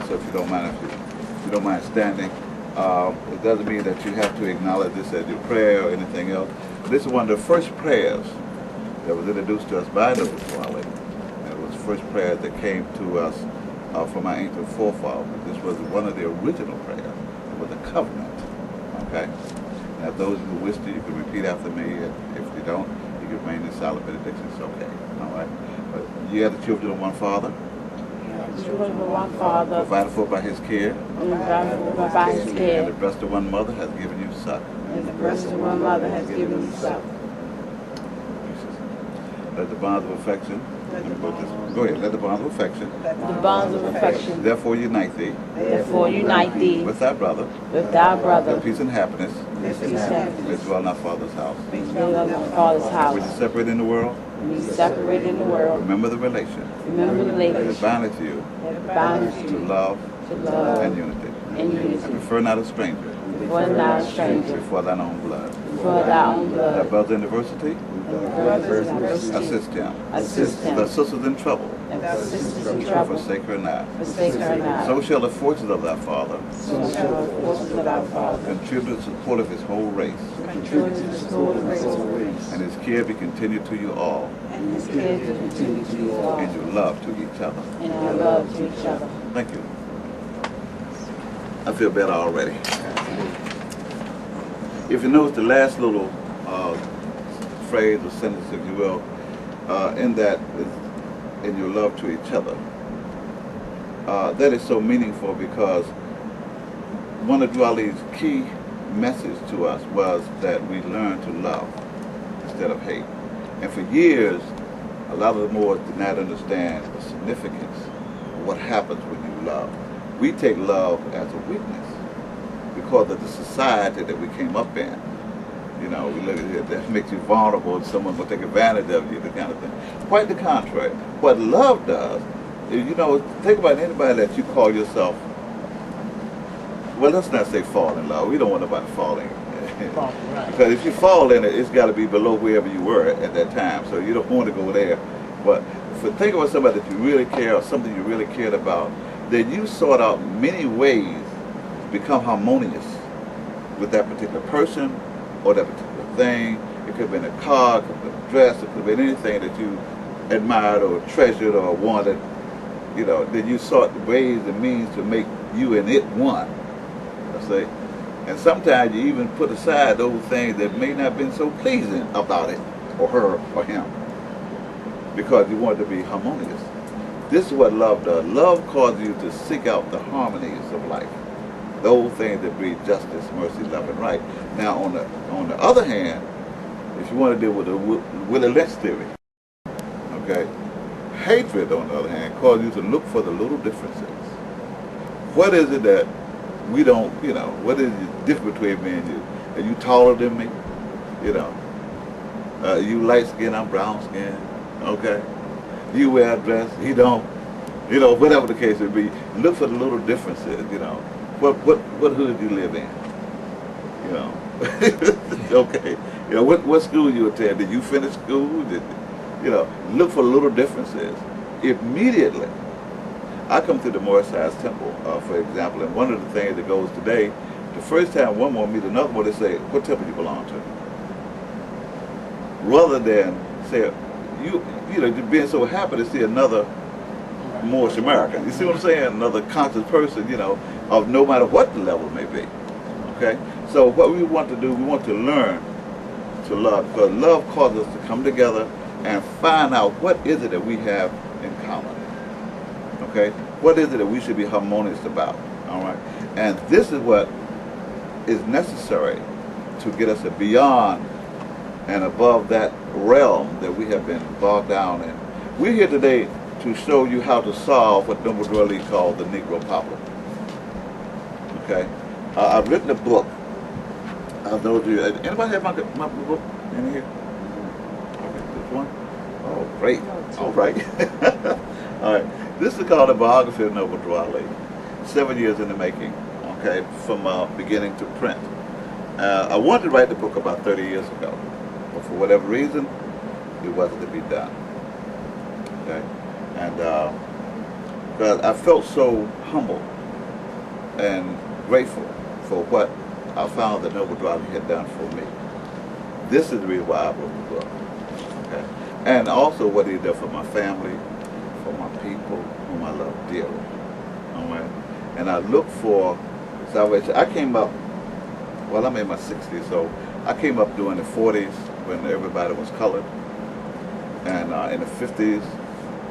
so if you don't mind, standing. It doesn't mean that you have to acknowledge this as your prayer or anything else. But this is one of the first prayers that was introduced to us by Noble Dwali. It was the first prayer that came to us from our ancient forefathers. This was one of the original prayers. It was a covenant. Okay? Now, those who wish to, you can repeat after me. If you don't, you can remain in silent benediction. It's okay. All right? But you are the children of one Father. Children of one Father, provided for by His care, and the breast of one mother has given you suck. And the breast of one mother has given you suck. Let the bonds of affection. Go ahead. Let the bonds of affection. The bonds of affection. Therefore unite thee. Therefore unite thee. With thy brother. With thy brother. With peace and happiness. Peace and happiness. Which dwell in our Father's house. Which dwell in our Father's house. Which is separate in the world. We separate in the world. Remember the relation. Remember the relation. That bindeth you. That bindeth you. To love. To love. And unity. And unity. And prefer not a stranger. Before not a stranger. Before thine own blood. Before thy own blood. Thy brother in adversity. Assist him. Assist him. Thy sisters in trouble. And sisters in trouble. Forsake her not. Forsake her not. So shall the forces of thy father. So shall the forces of thy father. Contribute to the support of his whole race. Contribute to the support of his whole race. And his care be continued to you all. And his care to continue to you all. And your love to each other. And our love to each other. Thank you. I feel better already. If you notice the last little phrase or sentence, if you will, in that is in your love to each other. That is so meaningful because one of Dwali's key message to us was that we learn to love instead of hate. And for years, a lot of the Moors did not understand the significance of what happens when you love. We take love as a weakness because of the society that we came up in. You know, we look at it, that makes you vulnerable and someone will take advantage of you, the kind of thing. Quite the contrary. What love does, is, you know, think about anybody that you call yourself, well, let's not say fall in love. We don't want nobody falling. Because if you fall in it, it's got to be below wherever you were at that time. So you don't want to go there. But think about somebody that you really care or something you really cared about, then you sort out many ways to become harmonious with that particular person or that particular thing. It could have been a car, it could have been a dress, it could have been anything that you admired or treasured or wanted. You know, then you sought ways and means to make you and it one. I say. And sometimes you even put aside those things that may not have been so pleasing about it, or her, or him, because you want it to be harmonious. This is what love does. Love causes you to seek out the harmonies of life, those things that breed justice, mercy, love, and right. Now, on the other hand, if you want to deal with the Willie Lynch theory, okay, hatred, on the other hand, causes you to look for the little differences. What is it that we don't, you know, what is the difference between me and you? Are you taller than me? You know, you light skin, I'm brown skin, okay? You wear a dress, he don't. You know, whatever the case would be, look for the little differences, you know. What hood you live in? You know, okay. You know, what school you attend? Did you finish school? You know, look for little differences. Immediately, I come through the Moorish Temple, for example, and one of the things that goes today, the first time one more meet another one, they say, what temple you belong to? Rather than say, you know, being so happy to see another Moorish American. You see what I'm saying? Another conscious person, you know, of no matter what the level may be. Okay? So what we want to do, we want to learn to love, because love causes us to come together and find out what is it that we have in common. Okay? What is it that we should be harmonious about? All right? And this is what is necessary to get us beyond and above that realm that we have been bogged down in. We're here today to show you how to solve what Noble Dwali called the Negro problem. Okay? I've written a book. I know you. Anybody have my book in here? Okay, this one? Oh, great. All right. All right. This is called a biography of Noble Dwali. 7 years in the making. Okay, from beginning to print. I wanted to write the book about 30 years ago, but for whatever reason, it wasn't to be done. Okay, and because I felt so humble and grateful for what I found that Noble Drawing had done for me. This is the reason why I wrote the book. Okay? And also what he did for my family, for my people, whom I love dearly. All right? And I look for salvation. I came up, well, I'm in my 60s, so I came up during the 40s when everybody was colored. And in the 50s,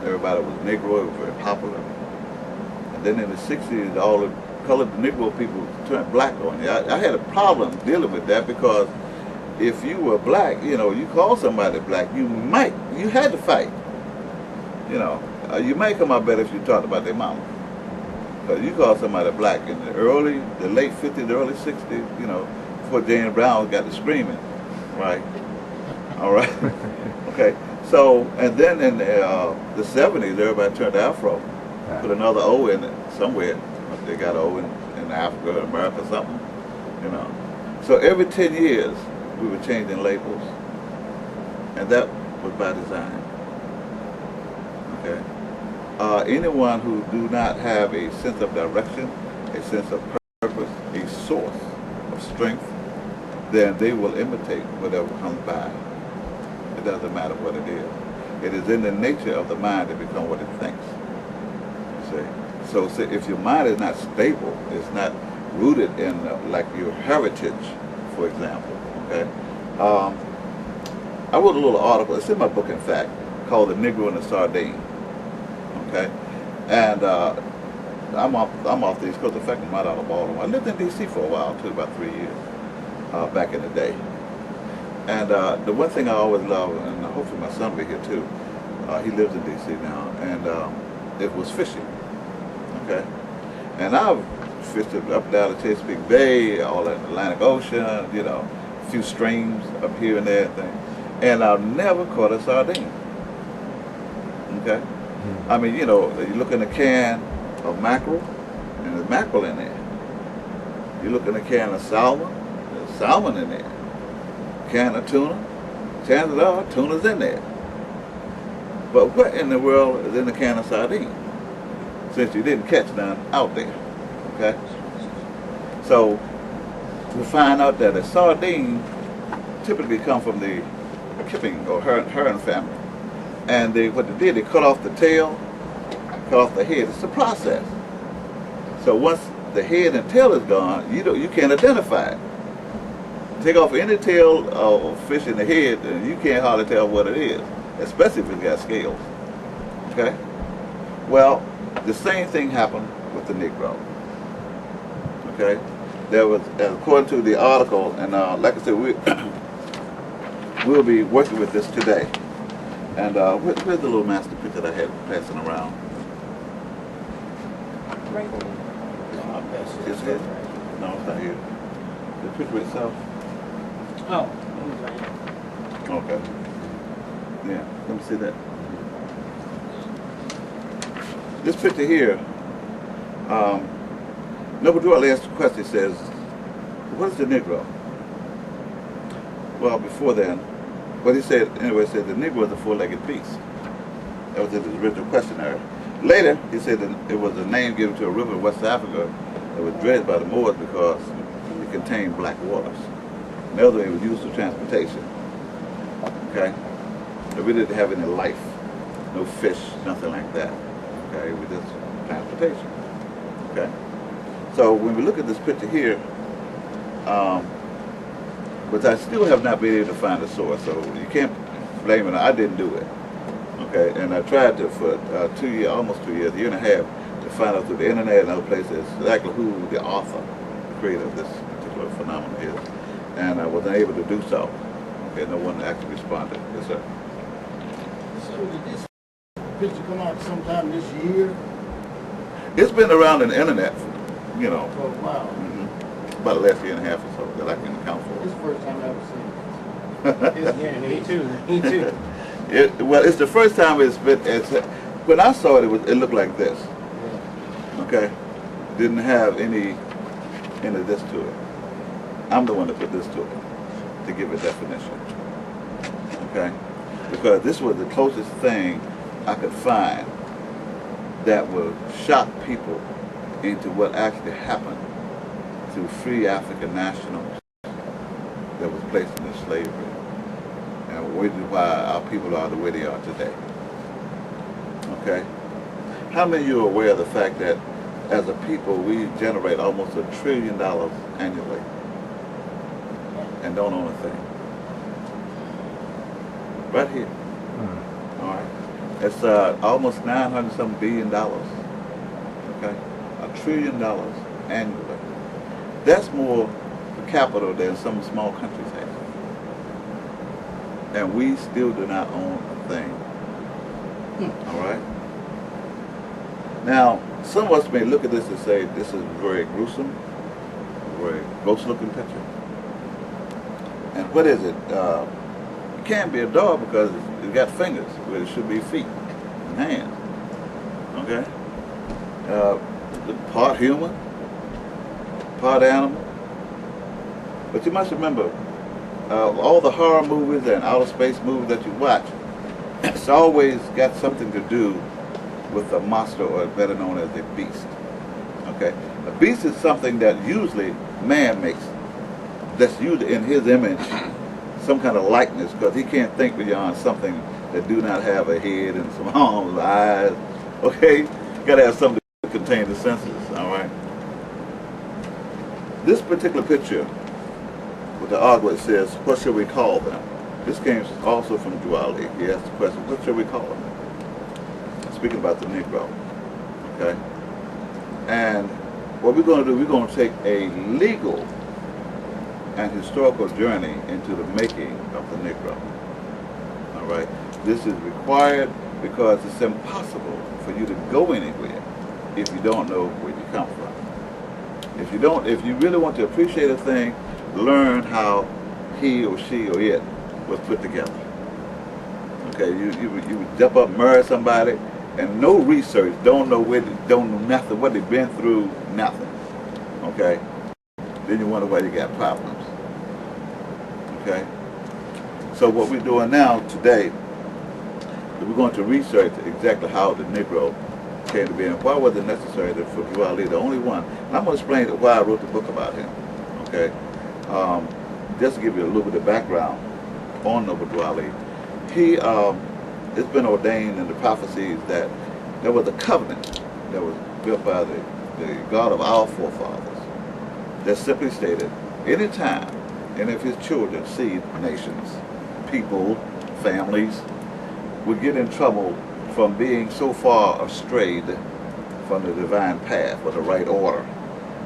everybody was Negro. It was very popular. And then in the 60s, all the colored Negro people turned black on you. I had a problem dealing with that because if you were black, you know, you call somebody black, you had to fight. You know, you might come out better if you talked about their mama. Because you call somebody black in the late 50s, the early 60s, you know, before James Brown got to screaming, right? All right? Okay. So, and then in the 70s, everybody turned to Afro. Put another O in it somewhere. They got O in Africa, America, something, you know. So every 10 years, we were changing labels. And that was by design. Okay. Anyone who do not have a sense of direction, a sense of purpose, a source of strength, then they will imitate whatever comes by. It doesn't matter what it is. It is in the nature of the mind to become what it thinks. See? So if your mind is not stable, it's not rooted in like your heritage, for example. Okay. I wrote a little article. It's in my book, in fact, called "The Negro and the Sardine." Okay. And I'm off the East Coast. In fact, I'm right out of Baltimore. I lived in D.C. for a while too, about 3 years back in the day. And the one thing I always love, and hopefully my son will be here too, he lives in D.C. now, and it was fishing, okay? And I've fished up and down the Chesapeake Bay, all in the Atlantic Ocean, you know, a few streams up here and there, and I've never caught a sardine, okay? I mean, you know, you look in a can of mackerel, and there's mackerel in there. You look in a can of salmon, there's salmon in there. Can of tuna, chances are tuna's in there. But what in the world is in the can of sardine? Since you didn't catch none out there, okay? So we find out that a sardine typically come from the kipping or heron family. And what they did, they cut off the tail, cut off the head. It's a process. So once the head and tail is gone, you can't identify it. Take off any tail of fish in the head, and you can't hardly tell what it is, especially if it's got scales. Okay? Well, the same thing happened with the Negro. Okay? There was, according to the article, and like I said, we'll be working with this today. And where's the little master picture that I had passing around? Right there. Is it? No, it's not here. The picture itself. Oh. Okay. Yeah, let me see that. This picture here, Noble Dwell asked the question, says, what is the Negro? Well, before then, what he said, anyway, said the Negro is a four-legged beast. That was his original questionnaire. Later, he said that it was a name given to a river in West Africa that was dreaded by the Moors because it contained black waters. In other words, it was used for transportation. Okay? We didn't have any life, no fish, nothing like that. Okay? It was just transportation. Okay? So when we look at this picture here, but I still have not been able to find a source, so you can't blame it. I didn't do it. Okay? And I tried to for 2 years, almost 2 years, a year and a half, to find out through the internet and other places exactly who the author, the creator of this particular phenomenon is. And I wasn't able to do so. Okay, no one actually responded. Yes, sir. So did this picture come out sometime this year? It's been around on the internet, you know. For a while. About the last year and a half or so that I can account for. This is the first time I've ever seen it. Yeah, me too. Me too. Well, it's the first time it's been. When I saw it, it looked like this. Okay, didn't have any of this to it. I'm the one that put this to it to give it definition. Okay, because this was the closest thing I could find that would shock people into what actually happened to free African nationals that was placed into slavery, and which is why our people are the way they are today. Okay? How many of you are aware of the fact that as a people we generate almost $1 trillion annually and don't own a thing? Right here. All right. It's almost $900-some billion. Okay? $1 trillion annually. That's more per capita than some small countries have. And we still do not own a thing. All right? Now, some of us may look at this and say, this is very gruesome, very gross-looking picture. And what is it? It can't be a dog because it's got fingers where it should be feet and hands. Okay? Part human, part animal. But you must remember, all the horror movies and outer space movies that you watch, it's always got something to do with a monster, or better known as a beast. Okay? A beast is something that usually man makes, that's usually in his image, some kind of likeness, because he can't think beyond something that do not have a head and some arms, eyes. Okay? You gotta have something to contain the senses, all right? This particular picture with the artwork says, what should we call them? This came also from Duali. He asked the question, what should we call them? Speaking about the Negro, okay? And what we're going to do, we're going to take a legal and historical journey into the making of the Negro, all right? This is required because it's impossible for you to go anywhere if you don't know where you come from. If you really want to appreciate a thing, learn how he or she or it was put together. Okay, you would jump up and marry somebody, and no research, don't know nothing, what they've been through, nothing. Okay? Then you wonder why you got problems. Okay? So what we're doing now today is we're going to research exactly how the Negro came to be and why was it necessary for Duali, the only one. And I'm going to explain why I wrote the book about him. Okay? Just to give you a little bit of background on Noble Duali. It's been ordained in the prophecies that there was a covenant that was built by the God of our forefathers that simply stated, any time any of his children, seed, nations, people, families, would get in trouble from being so far strayed from the divine path or the right order.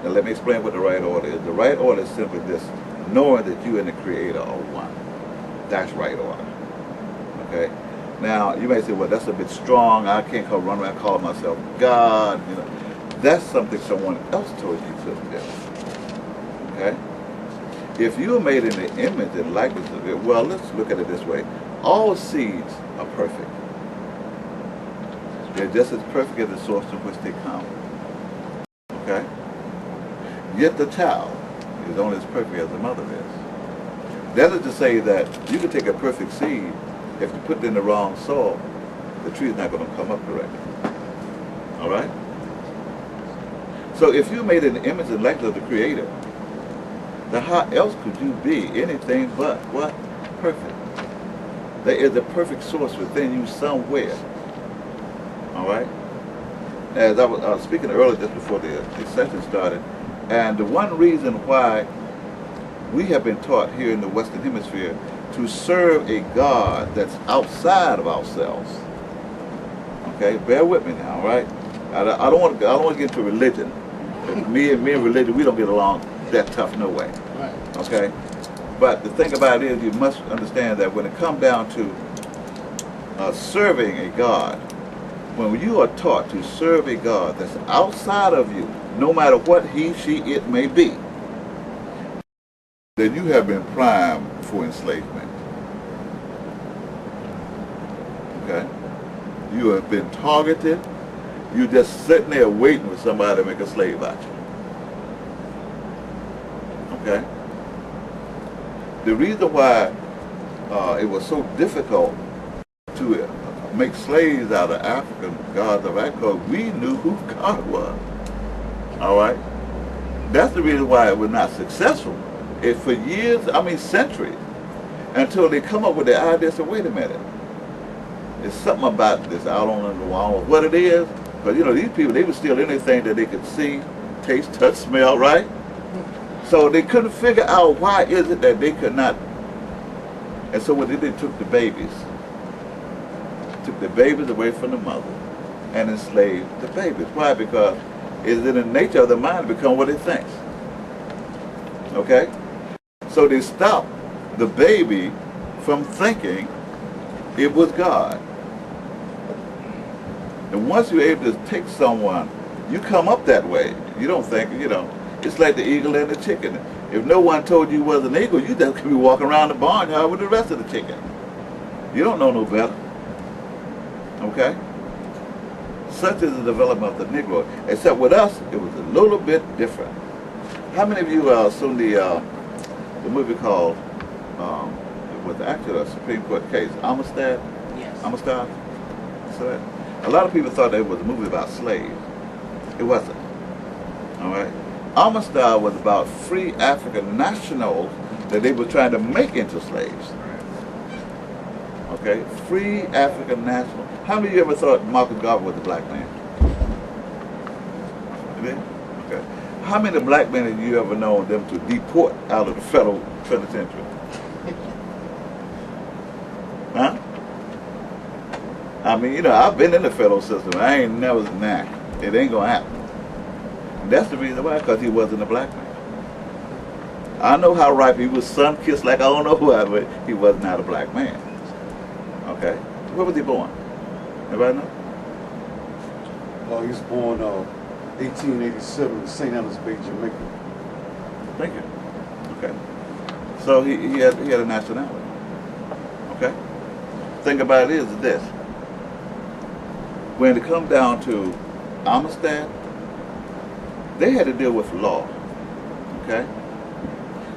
Now let me explain what the right order is. The right order is simply this, knowing that you and the Creator are one. That's right order. Okay? Now, you may say, well, that's a bit strong. I can't come run around calling myself God. You know, that's something someone else told you to do. Okay? If you are made in the image and likeness of it, well, let's look at it this way. All seeds are perfect. They're just as perfect as the source from which they come. Okay? Yet the child is only as perfect as the mother is. That is to say that you can take a perfect seed. If you put it in the wrong soil, the tree is not going to come up correctly. All right? So if you made an image and likeness of the Creator, then how else could you be anything but what? Perfect. There is a perfect source within you somewhere. All right? As I was speaking earlier, just before the session started, and the one reason why we have been taught here in the Western Hemisphere to serve a God that's outside of ourselves. Okay, bear with me now, all right? I don't want to get into religion. Me and religion, we don't get along that tough, no way. Right. Okay, but the thing about it is, you must understand that when it comes down to serving a God, when you are taught to serve a God that's outside of you, no matter what he, she, it may be, then you have been primed for enslavement. Okay? You have been targeted. You're just sitting there waiting for somebody to make a slave out of you. Okay? The reason why it was so difficult to make slaves out of African gods of Africa, we knew who God was. All right? That's the reason why it was not successful. For years, I mean centuries, until they come up with the idea, so wait a minute. There's something about this, I don't know what it is, but you know, these people, they would steal anything that they could see, taste, touch, smell, right? So they couldn't figure out why is it that they could not. And so what they did, took the babies away from the mother and enslaved the babies. Why? Because it's in the nature of the mind to become what it thinks. Okay? So they stopped the baby from thinking it was God. And once you're able to take someone, you come up that way. You don't think, you know, it's like the eagle and the chicken. If no one told you was an eagle, you just could be walking around the barnyard with the rest of the chicken. You don't know no better. Okay? Such is the development of the Negro. Except with us, it was a little bit different. How many of you seen the movie called, it was actually a Supreme Court case, Amistad? Yes. Amistad? So that, a lot of people thought that it was a movie about slaves. It wasn't. All right? Amistad was about free African nationals that they were trying to make into slaves. Okay? Free African nationals. How many of you ever thought Marcus Garvey was a black man? You did? Okay. How many black men have you ever known them to deport out of the federal penitentiary? Huh? I mean, you know, I've been in the federal system. I ain't never, it ain't gonna happen. And that's the reason why, because he wasn't a black man. I know how ripe he was, sun-kissed like I don't know who, but he was not a black man. Okay? Where was he born? Anybody know? He was born 1887 in St. Anna's Bay, Jamaica. Thank you. Okay. So he had a nationality. Okay? The thing about it is this. When it comes down to Amistad, they had to deal with law. Okay?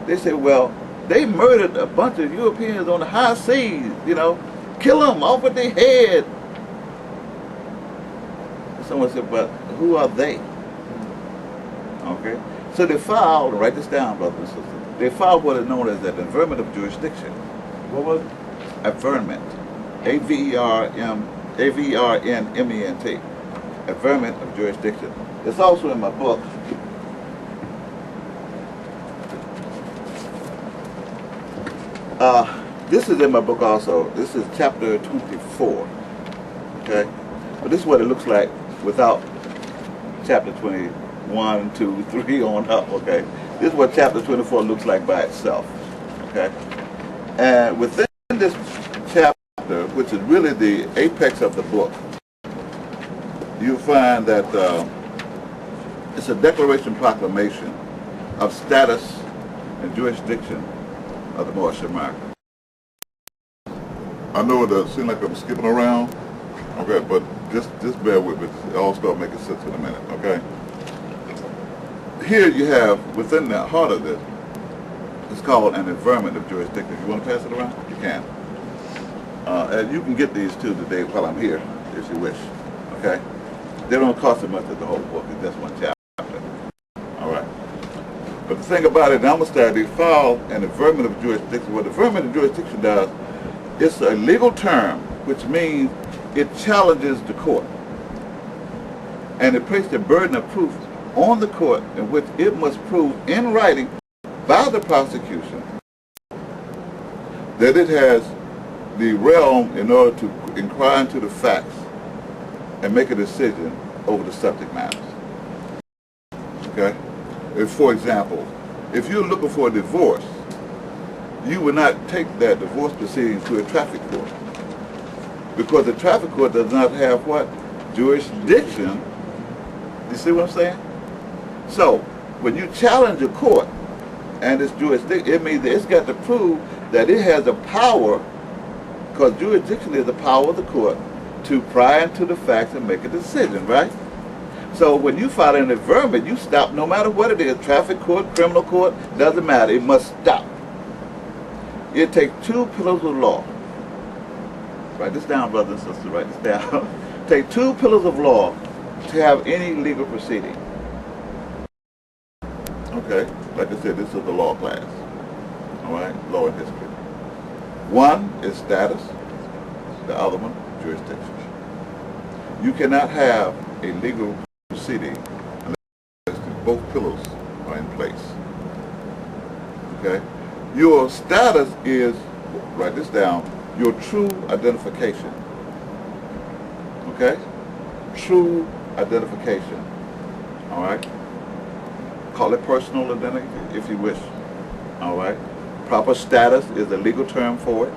They said, well, they murdered a bunch of Europeans on the high seas, you know, kill them off with their head. Someone said, but who are they? Okay? So they filed, write this down, brothers and sisters, they filed what is known as an affirmative jurisdiction. What was it? Affirmative. A-V-E-R-N-M-E-N-T. Affirmative jurisdiction. It's also in my book. This is in my book also. This is chapter 24. Okay? But this is what it looks like without chapter 21, 2, 3 on up. Okay? This is what chapter 24 looks like by itself. Okay? And within this chapter, which is really the apex of the book, you find that it's a declaration proclamation of status and jurisdiction of the Moorish Empire. I know it seems like I'm skipping around, okay, but just bear with me. It all start making sense in a minute, okay? Here you have, within the heart of this, it's called an affirmative jurisdiction. You want to pass it around? You can. And you can get these too today while I'm here, if you wish, okay? They don't cost as much as the whole book. It's just one chapter. All right. But the thing about it, in Amistad, they filed an affirmative jurisdiction. What the affirmative jurisdiction does, it's a legal term, which means it challenges the court. And it places the burden of proof on the court in which it must prove in writing by the prosecution that it has the realm in order to inquire into the facts and make a decision over the subject matters. Okay? For example, if you're looking for a divorce, you would not take that divorce proceeding to a traffic court, because the traffic court does not have what? Jurisdiction. You see what I'm saying? So, when you challenge a court and its jurisdiction, it means that it's got to prove that it has the power, because jurisdiction is the power of the court, to pry into the facts and make a decision, right? So when you file an affirmative, you stop no matter what it is, traffic court, criminal court, doesn't matter, it must stop. It takes two pillars of law. Write this down, brothers and sisters, write this down. Take two pillars of law to have any legal proceeding. Okay, like I said, this is the law class. All right, law and history. One is status, the other one, jurisdiction. You cannot have a legal proceeding unless both pillars are in place. Okay? Your status is, write this down, your true identification. Okay? True identification. All right? Call it personal identity if you wish. All right? Proper status is the legal term for it.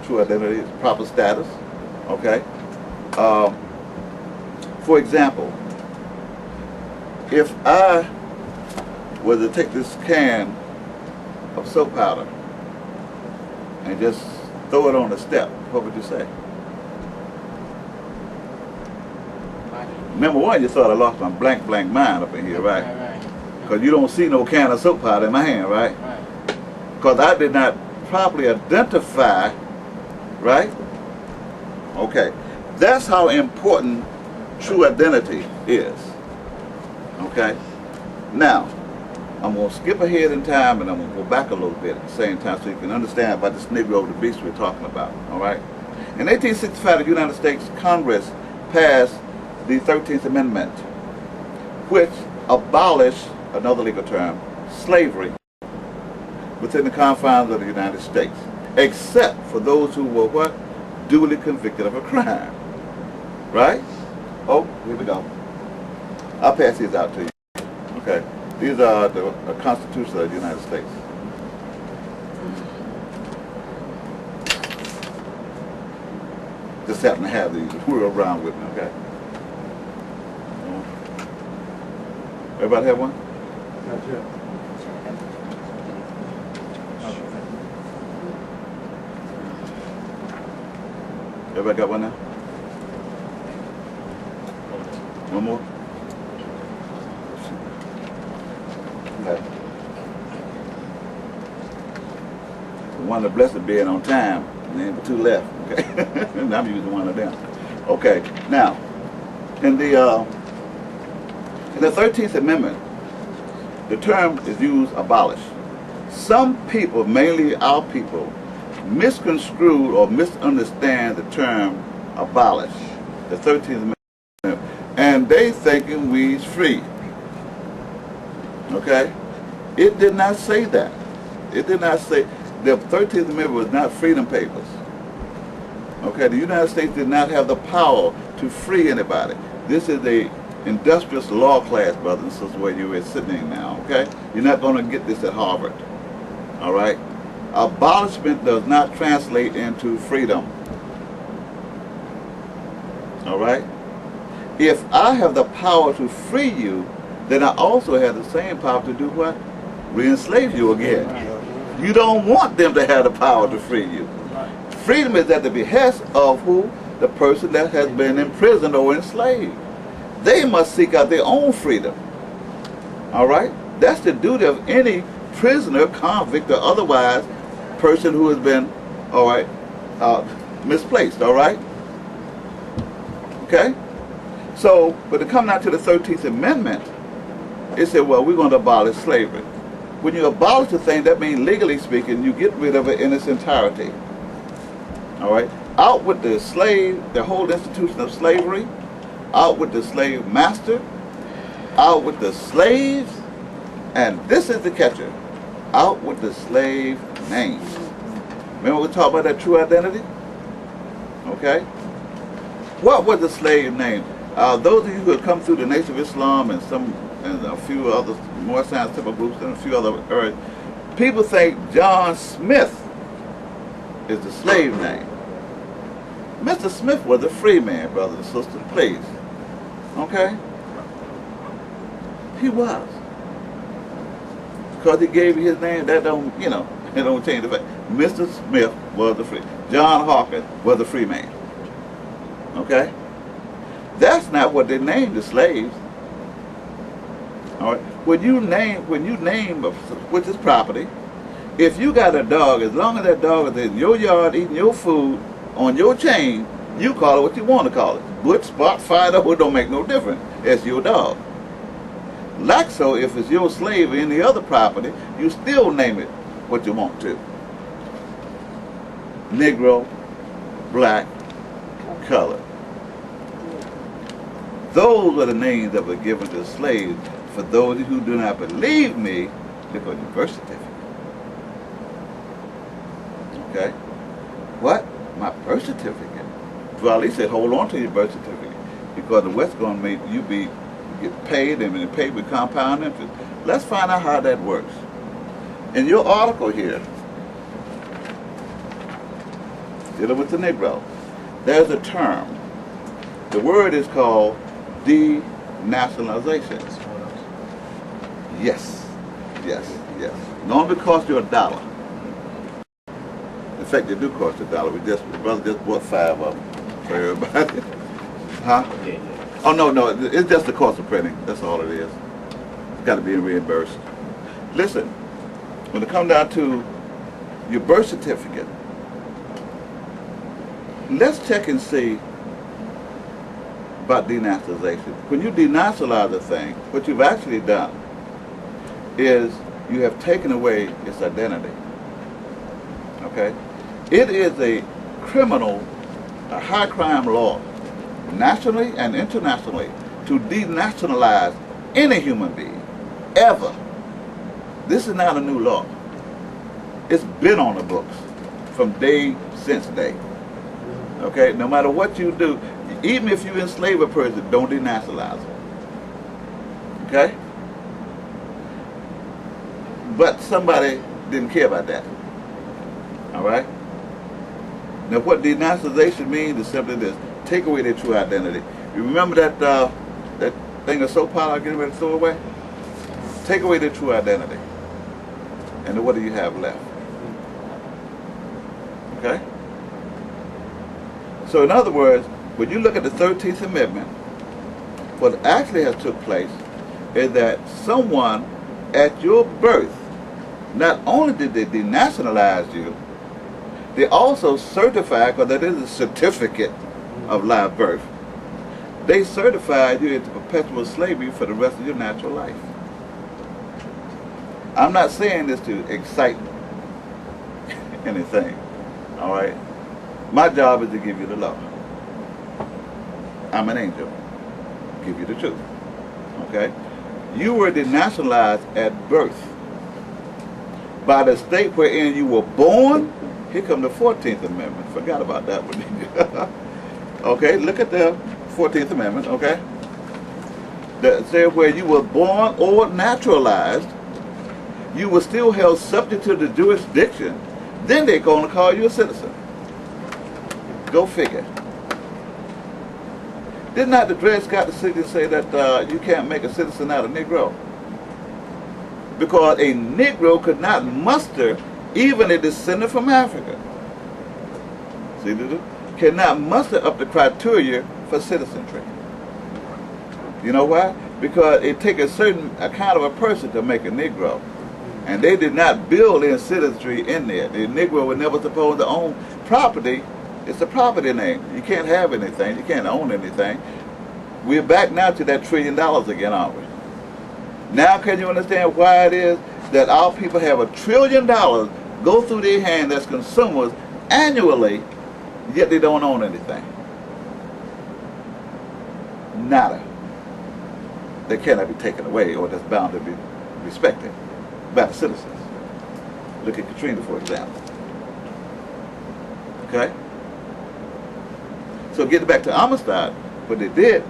True identity is proper status. Okay? For example, if I was to take this can of soap powder and just throw it on the step, what would you say? Number one, you sort of lost my blank mind up in here, right? Because you don't see no can of soap powder in my hand, right? Because I did not properly identify, right? Okay. That's how important true identity is. Okay? Now, I'm going to skip ahead in time and I'm going to go back a little bit at the same time so you can understand about this Negro of the beast we're talking about. All right? In 1865, the United States Congress passed the 13th Amendment, which abolished, another legal term, slavery within the confines of the United States, except for those who were what? Duly convicted of a crime. Right? Oh, here we go. I'll pass these out to you. Okay. These are the Constitution of the United States. Just happen to have these. We're around with me, okay? Everybody have one? Not yet. Everybody got one now? One more? Okay. One of the blessed being on time, and then but two left. Okay, and I'm using one of them. Okay, now in the 13th Amendment, the term is used abolish. Some people, mainly our people, misconstrued or misunderstand the term abolish, the 13th Amendment. And they thinking we's free. Okay? It did not say that. It did not say, the 13th Amendment was not freedom papers. Okay? The United States did not have the power to free anybody. This is a industrious law class, brothers and sisters, where you are sitting now. Okay? You're not going to get this at Harvard. All right? Abolishment does not translate into freedom. All right? If I have the power to free you, then I also have the same power to do what? Re-enslave you again. You don't want them to have the power to free you. Freedom is at the behest of who? The person that has been imprisoned or enslaved. They must seek out their own freedom. All right? That's the duty of any prisoner, convict, or otherwise person who has been, all right, misplaced. All right? Okay? So, but to come now to the 13th Amendment, it said, well, we're going to abolish slavery. When you abolish the thing, that means, legally speaking, you get rid of it in its entirety. All right? Out with the slave, the whole institution of slavery. Out with the slave master. Out with the slaves. And this is the catcher. Out with the slave name. Remember we talked about that true identity? Okay? What was the slave name? Those of you who have come through the Nation of Islam and a few other more scientific groups and a few other areas, people think John Smith is the slave name. Mr. Smith was a free man, brothers and sisters, please. Okay? He was. Because he gave you his name, that don't, it don't change the fact. Mr. Smith was a free. John Hawkins was a free man. Okay? That's not what they named the slaves. All right. When you name which is property, if you got a dog, as long as that dog is in your yard eating your food on your chain, you call it what you want to call it. Butch, spot, fight, or it don't make no difference. It's your dog. Laxo, if it's your slave or any other property, you still name it what you want to. Negro, black, color. Those are the names that were given to slaves. For those who do not believe me, look on your birth certificate. Okay? What? My birth certificate. Well, he said, hold on to your birth certificate, because the West going to make you get paid, and the paid with compound interest. Let's find out how that works. In your article here, dealing with the Negro, there's a term. The word is called de-nationalization. Yes, yes, yes. Normally cost you $1. In fact, they do cost $1. The brother just bought 5 of them for everybody. Huh? Yeah. Oh, no, it's just the cost of printing. That's all it is. It's got to be reimbursed. Listen, when it comes down to your birth certificate, let's check and see about denationalization. When you denationalize a thing, what you've actually done is you have taken away its identity. Okay? It is a criminal, a high crime law, nationally and internationally, to denationalize any human being, ever. This is not a new law. It's been on the books from day since day. Okay? No matter what you do, even if you enslave a person, don't denationalize them. Okay? But somebody didn't care about that. All right? Now, what denationalization means is simply this: take away their true identity. You remember that that thing of soap powder getting ready to throw away? Take away their true identity. And then what do you have left? Okay? So in other words, when you look at the 13th Amendment, what actually has took place is that someone at your birth, not only did they denationalize you, they also certified, because that is a certificate of live birth, they certified you into perpetual slavery for the rest of your natural life. I'm not saying this to excite anything, all right? My job is to give you the law. I'm an angel. Give you the truth, okay? You were denationalized at birth by the state wherein you were born. Here come the 14th Amendment. Forgot about that one. Okay, look at the 14th Amendment, okay? That says where you were born or naturalized, you were still held subject to the jurisdiction. Then they're going to call you a citizen. Go figure. Did not the Dred Scott decision say that you can't make a citizen out of Negro? Because a Negro could not muster, even a descendant from Africa, see, cannot muster up the criteria for citizenry. You know why? Because it takes a certain kind of a person to make a Negro. And they did not build in citizenry in there. The Negro was never supposed to own property. It's a property name. You can't have anything. You can't own anything. We're back now to that $1 trillion again, aren't we? Now can you understand why it is that our people have $1 trillion go through their hands as consumers annually, yet they don't own anything? Nada. They cannot be taken away, or that's bound to be respected by the citizens. Look at Katrina, for example. Okay? So getting back to Amistad, what they did,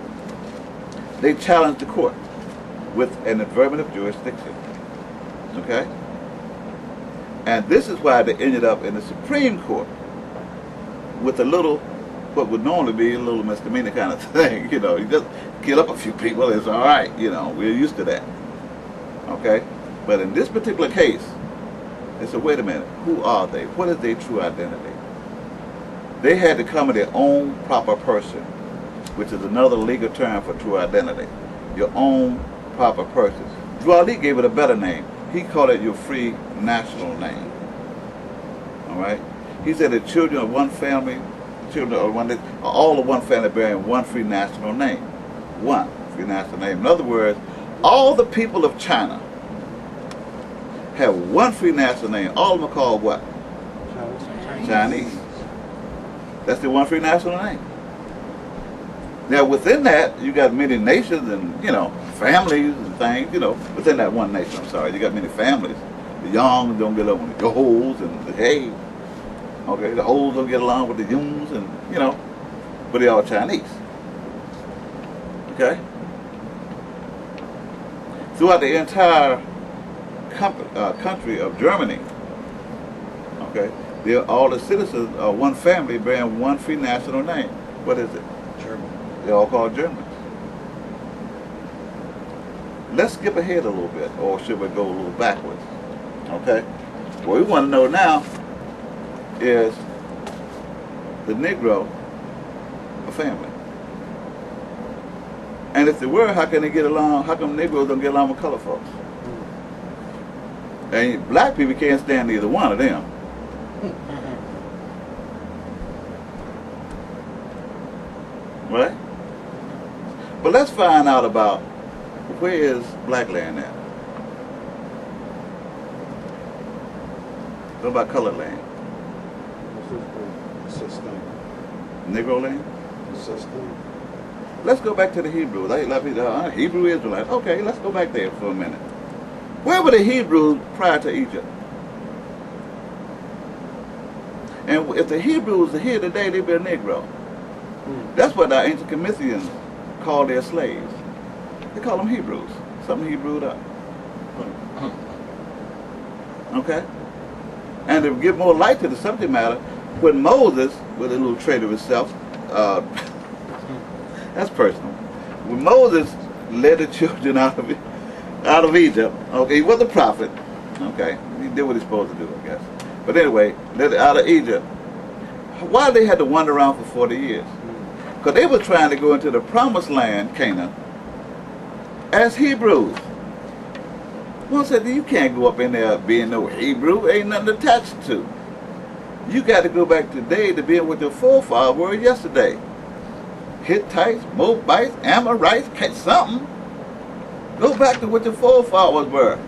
they challenged the court with an affirmative jurisdiction. Okay? And this is why they ended up in the Supreme Court with a little, what would normally be a little misdemeanor kind of thing. You know, you just kill up a few people, it's all right. You know, we're used to that. Okay? But in this particular case, they said, wait a minute, who are they? What is their true identity? They had to come with their own proper person, which is another legal term for true identity. Your own proper person. Dwali gave it a better name. He called it your free national name. All right? He said the children of one family, children of one, all of one family bearing one free national name. One free national name. In other words, all the people of China have one free national name. All of them are called what? Chinese. That's the one free national name. Now within that, you got many nations and, you know, families and things, you know, within that one nation, I'm sorry, you got many families. The young don't get along with the Yohos and the Hay. Okay, the Hos don't get along with the Yuns and, you know, but they're all Chinese. Okay? Throughout the entire country of Germany, okay, they're all the citizens of one family bearing one free national name. What is it? German. They're all called Germans. Let's skip ahead a little bit, or should we go a little backwards? Okay? What we want to know now is the Negro a family? And if they were, how can they get along? How come Negroes don't get along with color folks? And black people can't stand either one of them. Right? But let's find out about where is black land at? What about colored land? Negro land? Let's go back to the Hebrews. Hebrew Israelites. Okay, let's go back there for a minute. Where were the Hebrews prior to Egypt? And if the Hebrews are here today, they'd be a Negro. That's what our ancient Comitians called their slaves. They call them Hebrews. Something Hebrewed up. Okay? And to give more light to the subject matter, when Moses, with a little trait of himself, that's personal. When Moses led the children out of Egypt, okay, he was a prophet, okay, he did what he's supposed to do, I guess. But anyway, led it out of Egypt. Why they had to wander around for 40 years? Because they were trying to go into the promised land, Canaan, as Hebrews. One said, you can't go up in there being no Hebrew, ain't nothing attached to. You got to go back today to being what your forefathers were yesterday. Hittites, Moabites, Amorites, something. Go back to what your forefathers were.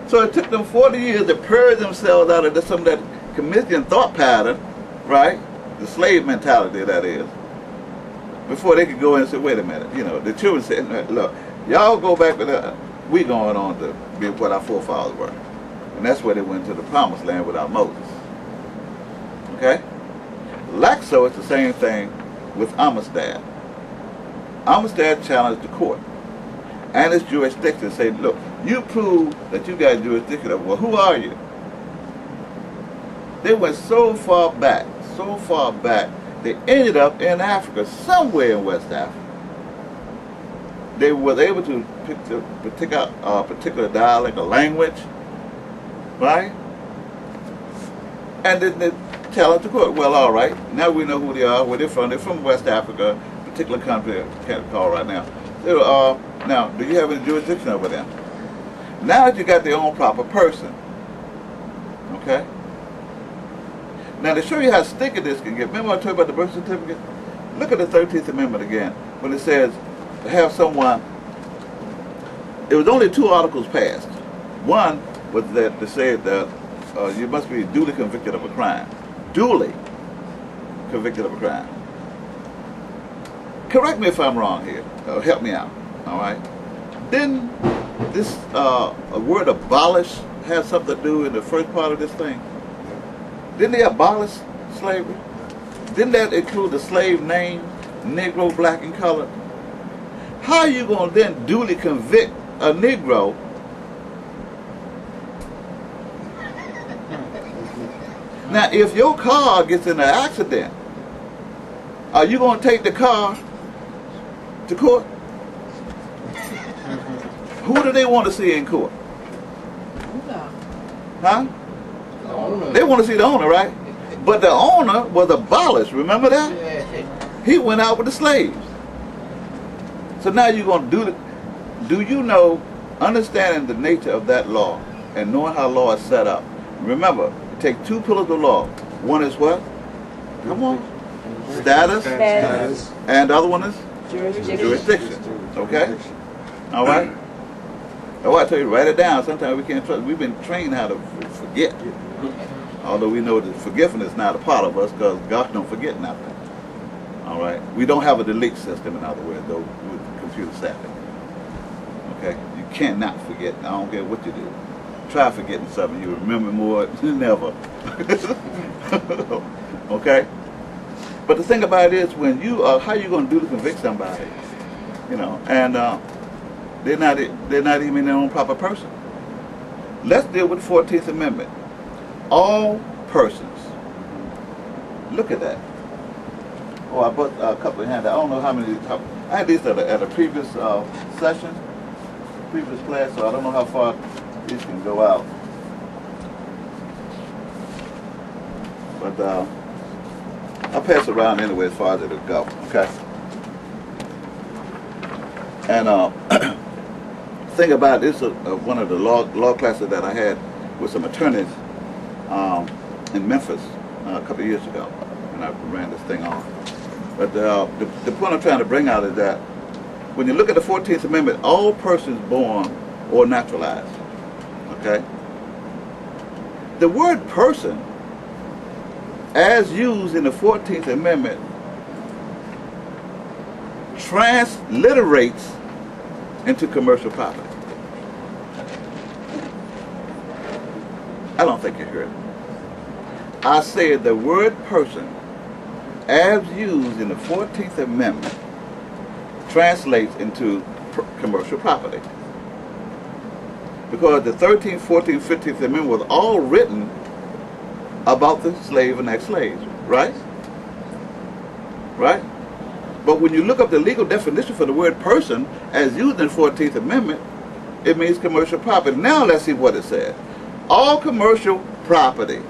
So it took them 40 years to purge themselves out of some of that Comitian thought pattern, right? The slave mentality, that is. Before they could go in and say, wait a minute, you know, the children said, look, y'all go back to that. We going on to be what our forefathers were. And that's where they went to the promised land without Moses. Okay? Like so, it's the same thing with Amistad. Amistad challenged the court and its jurisdiction, said, look, you prove that you got jurisdiction over, well, who are you? They went so far back, they ended up in Africa, somewhere in West Africa. They were able to pick a particular dialect or language, right? And then they challenged the court. Well, all right, now we know who they are, where they're from. They're from West Africa, particular country I can't recall right now. Now, do you have any jurisdiction over them? Now that you got their own proper person, okay? Now to show you how sticky this can get, remember I told you about the birth certificate? Look at the 13th Amendment again, when it says to have someone, it was only 2 articles passed. One was that they said that you must be duly convicted of a crime. Duly convicted of a crime. Correct me if I'm wrong here. Help me out. All right. Didn't this word abolish have something to do in the first part of this thing? Didn't they abolish slavery? Didn't that include the slave name, Negro, black, and colored? How are you going to then duly convict a Negro now if your car gets in an accident? Are you going to take the car to court? Who do they want to see in court? Huh? They want to see the owner, right? But the owner was abolished. Remember that? He went out with the slaves. So now you're going to do you know, understanding the nature of that law and knowing how law is set up. Remember, take 2 pillars of law. One is what? Come on. Status. And the other one is? Jurisdiction. Okay? All right? Oh, I tell you, write it down. Sometimes we can't trust. We've been trained how to forget. Although we know that forgiveness is not a part of us because God don't forget nothing. All right? We don't have a delete system, in other words, though, with computer savvy. Okay? You cannot forget. I don't care what you do. Try forgetting something. You remember more than never. Okay? But the thing about it is, when you how you going to do to convict somebody? You know, and they're not even their own proper person. Let's deal with the 14th Amendment. All persons. Look at that. Oh, I brought a couple of handouts. I don't know how many. I had these at a previous session, previous class, so I don't know how far these can go out. But I'll pass it around anyway as far as it'll go. Okay. And thing about this, one of the law classes that I had with some attorneys in Memphis a couple of years ago, and I ran this thing on. But the point I'm trying to bring out is that when you look at the 14th Amendment, all persons born or naturalized, okay? The word person, as used in the 14th Amendment, transliterates into commercial property. I don't think you heard it. I said the word person, as used in the 14th Amendment, translates into commercial property. Because the 13th, 14th, 15th Amendment was all written about the slave and ex-slaves, right? Right? But when you look up the legal definition for the word person, as used in the 14th Amendment, it means commercial property. Now let's see what it says. All commercial property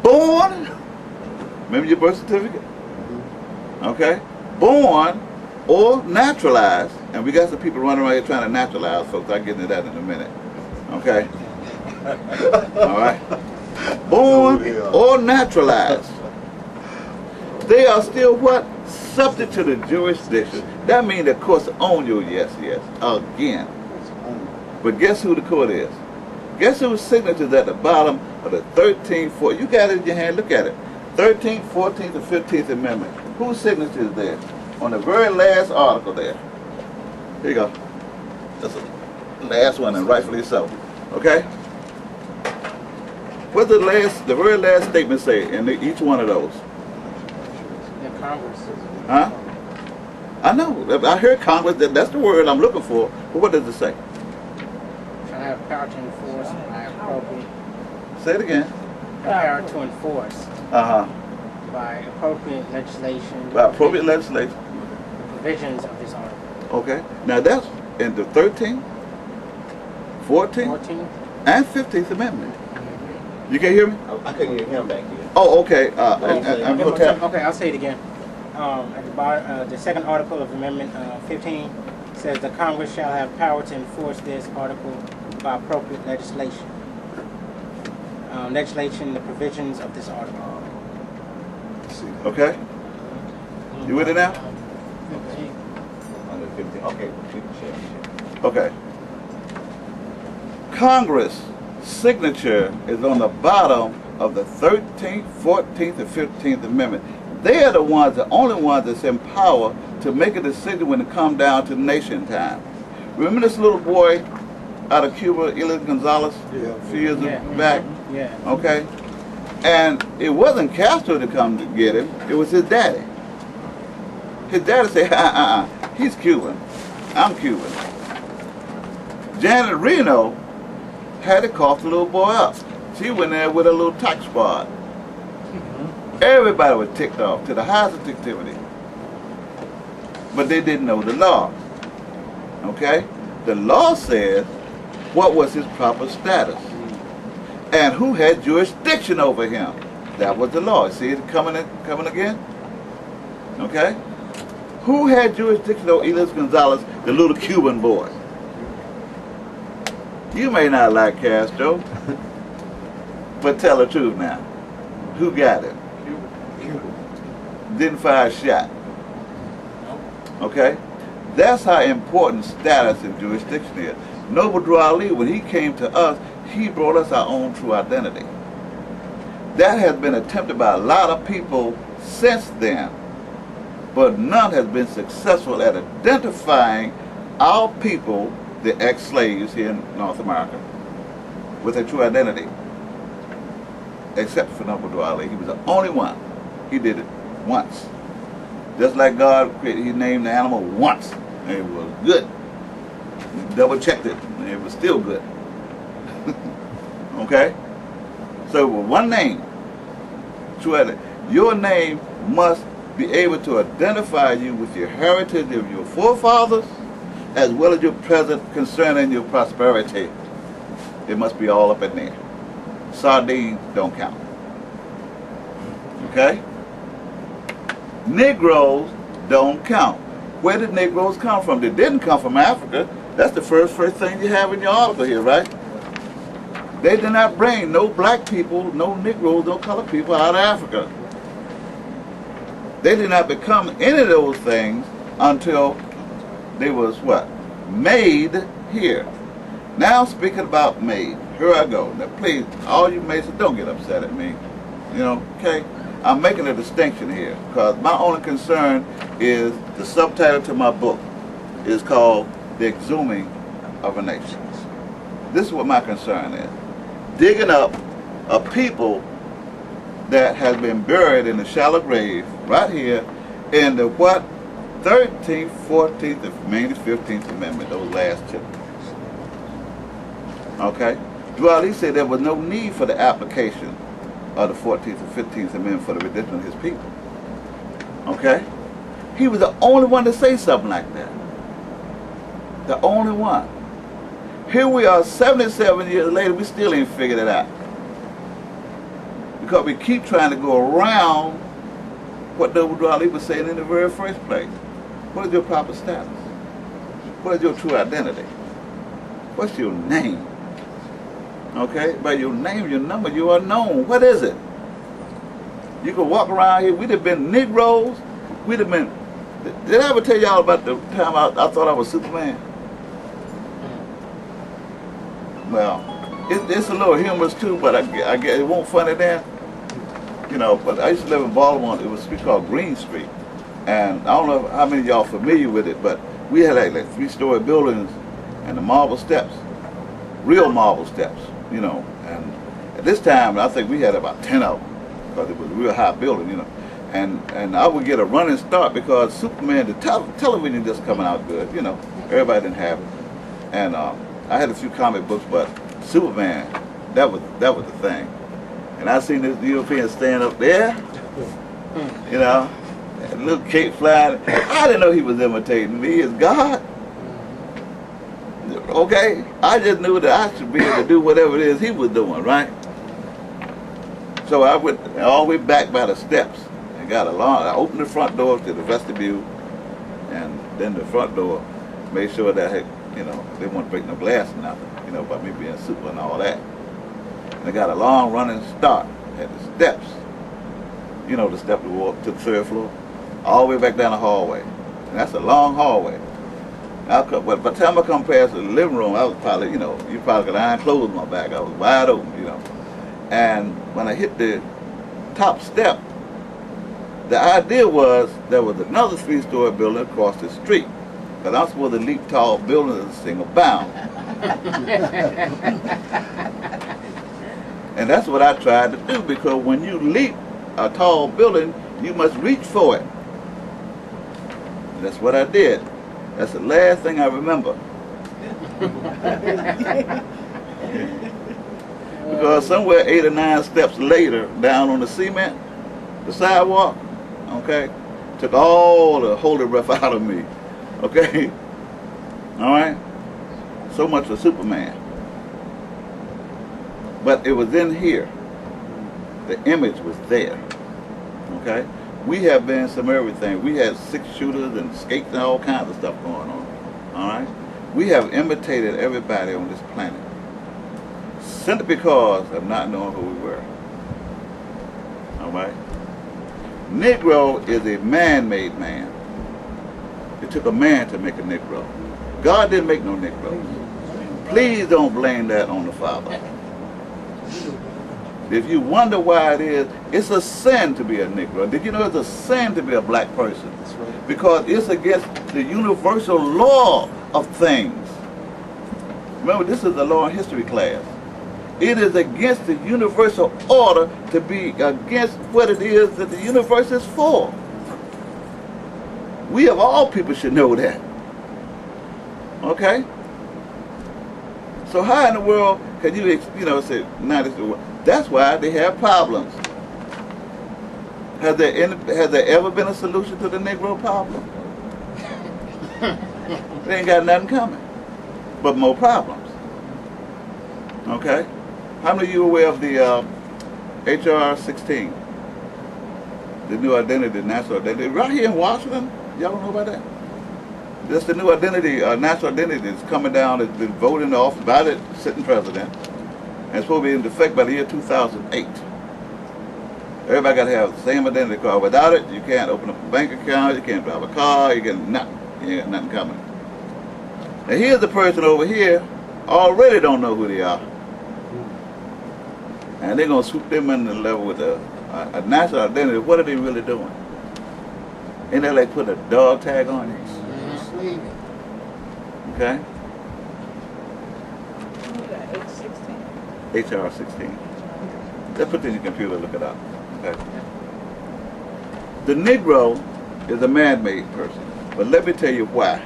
born, remember your birth certificate? Okay? Born or naturalized, and we got some people running around here trying to naturalize folks. I'll get into that in a minute. Okay? All right? Born or naturalized. They are still what? Subject to the jurisdiction. That means the court's own you, yes, again. But guess who the court is? Guess whose signature is at the bottom of the 13th, 14th? You got it in your hand, look at it. 13th, 14th, and 15th Amendment. Whose signature is there? On the very last article there. Here you go. That's the last one, and rightfully so. Okay? What does the very last statement say in each one of those? The Congress. Huh? I know. I heard Congress. That's the word I'm looking for. But what does it say? Shall have power to enforce by appropriate. Say it again. Power to enforce. By appropriate legislation. By appropriate legislation. The provisions of this article. Okay. Now that's in the 13th, 14th, and 15th Amendment. You can hear me? I couldn't hear him back here. Oh, okay. Okay, I'll say it again. At the bottom, the second article of Amendment 15 says the Congress shall have power to enforce this article by appropriate legislation. Legislation, the provisions of this article. Okay. You with it now? Under 15. Okay. Okay. Congress signature is on the bottom of the 13th, 14th, and 15th Amendment. They are the ones, the only ones that's in power to make a decision when it comes down to nation time. Remember this little boy out of Cuba, Elian Gonzalez, a few years back? Yeah. Okay? And it wasn't Castro to come to get him, it was his daddy. His daddy said, he's Cuban, I'm Cuban. Janet Reno had to cough the little boy up. She went there with a little tax squad. Everybody was ticked off to the highest of activity. But they didn't know the law. Okay? The law said what was his proper status and who had jurisdiction over him. That was the law. See it coming again? Okay? Who had jurisdiction over Elian Gonzalez, the little Cuban boy? You may not like Castro, but tell the truth now. Who got it? Didn't fire a shot. Okay? That's how important status and jurisdiction is. Noble Drew Ali, when he came to us, he brought us our own true identity. That has been attempted by a lot of people since then, but none has been successful at identifying our people, the ex-slaves here in North America, with a true identity. Except for Noble Drew Ali. He was the only one. He did it once. Just like God created, he named the animal once. And it was good. He double checked it, and it was still good. Okay? So with one name, true identity. Your name must be able to identify you with your heritage of your forefathers, as well as your present concern and your prosperity. It must be all up in there. Sardines don't count. Okay? Negroes don't count. Where did Negroes come from? They didn't come from Africa. That's the first thing you have in your article here, right? They did not bring no black people, no Negroes, no colored people out of Africa. They did not become any of those things until they was what? Made here. Now speaking about made, here I go. Now please, all you Masons, don't get upset at me. You know, okay? I'm making a distinction here because my only concern is the subtitle to my book is called The Exhuming of a Nation. This is what my concern is. Digging up a people that has been buried in a shallow grave right here in the what? 13th, 14th, and mainly 15th Amendment, those last two. Okay? Drew Ali said there was no need for the application of the 14th and 15th Amendment for the redemption of his people. Okay? He was the only one to say something like that. The only one. Here we are 77 years later, we still ain't figured it out. Because we keep trying to go around what Noble Drew Ali was saying in the very first place. What is your proper status? What is your true identity? What's your name? Okay? By your name, your number, you are known. What is it? You can walk around here. We'd have been Negroes. We'd have been... Did I ever tell y'all about the time I thought I was Superman? Well, it's a little humorous too, but I guess it won't funny then. You know, but I used to live in Baltimore. It was a street called Green Street. And I don't know how many of y'all familiar with it, but we had like 3-story buildings and the marble steps. Real marble steps, you know. And at this time, I think we had about 10 of them because it was a real high building, you know. And I would get a running start because Superman, the television just coming out good, you know. Everybody didn't have it. And I had a few comic books, but Superman, that was the thing. And I seen this European stand up there, you know, a little cape flying. I didn't know he was imitating me as God. Okay, I just knew that I should be able to do whatever it is he was doing, right? So I went all the way back by the steps and got along. I opened the front door to the vestibule, and then the front door made sure that, you know, they wouldn't break no glass or nothing, you know, by me being super and all that. And I got a long running start at the steps. You know, the step to walk to the 3rd floor, all the way back down the hallway. And that's a long hallway. But by the time I come past the living room, I was probably, you know, you probably could iron clothes on my back. I was wide open, you know. And when I hit the top step, the idea was there was another 3-story building across the street. Because I'm supposed to leap tall buildings in a single bound. And that's what I tried to do, because when you leap a tall building, you must reach for it. And that's what I did. That's the last thing I remember. Because somewhere 8 or 9 steps later, down on the cement, the sidewalk, okay, took all the holy breath out of me. Okay? All right? So much for Superman. But it was in here. The image was there. Okay? We have been some everything. We had 6-shooters and skates and all kinds of stuff going on. All right? We have imitated everybody on this planet simply because of not knowing who we were. All right? Negro is a man-made man. It took a man to make a Negro. God didn't make no Negroes. Please don't blame that on the father. If you wonder why it is, it's a sin to be a Negro. Did you know it's a sin to be a black person? That's right. Because it's against the universal law of things. Remember, this is a law and history class. It is against the universal order to be against what it is that the universe is for. We of all people should know that. Okay? So how in the world can you, say, now this is the world? That's why they have problems. Has there ever been a solution to the Negro problem? They ain't got nothing coming, but more problems. Okay? How many of you are aware of the HR 16? The new identity, national identity. Right here in Washington, y'all don't know about that? That's the new identity, national identity that's coming down, it's been voted off by the sitting president. And it's supposed to be in effect by the year 2008. Everybody got to have the same identity card. Without it, you can't open up a bank account, you can't drive a car, you can't nothing. You ain't got nothing coming. Now here's the person over here, already don't know who they are. And they're going to swoop them in the level with a national identity. What are they really doing? Ain't they like put a dog tag on you? Okay? HR 16. Let's put it in your computer, look it up. Okay? The Negro is a man-made person, but let me tell you why.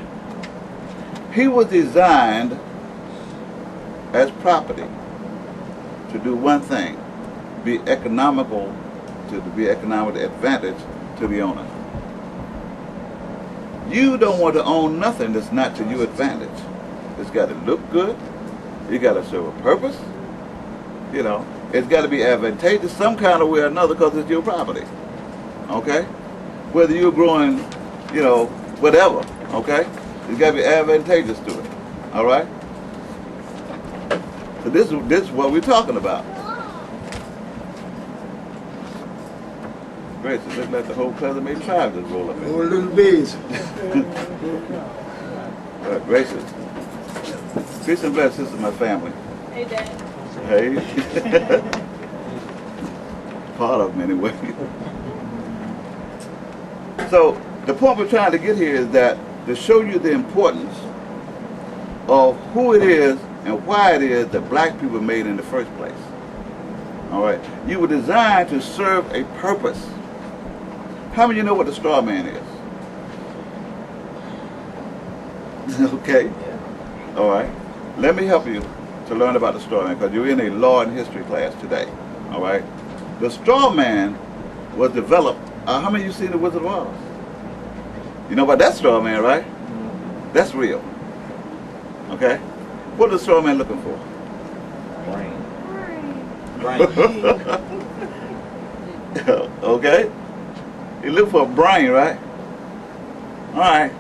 He was designed as property to do one thing, be economical, to be economic advantage to the owner. You don't want to own nothing that's not to your advantage. It's got to look good. You got to serve a purpose. It's got to be advantageous some kind of way or another because it's your property. Okay? Whether you're growing, whatever. Okay? It's got to be advantageous to it. All right? So this is what we're talking about. Gracious, it looks like the whole Pleasant May tribe just roll up in. Oh, little bees. Gracious. Peace and bless, this is my family. Hey, Dad. Hey. Part of them anyway. So the point we're trying to get here is that to show you the importance of who it is and why it is that black people were made in the first place. All right. You were designed to serve a purpose. How many of you know what the straw man is? Okay. All right. Let me help you to learn about the straw man because you're in a law and history class today. All right. The straw man was developed. How many of you seen the Wizard of Oz? You know about that straw man, right? That's real. Okay. What is the straw man looking for? Brain. Okay. You look for a brain, right? All right.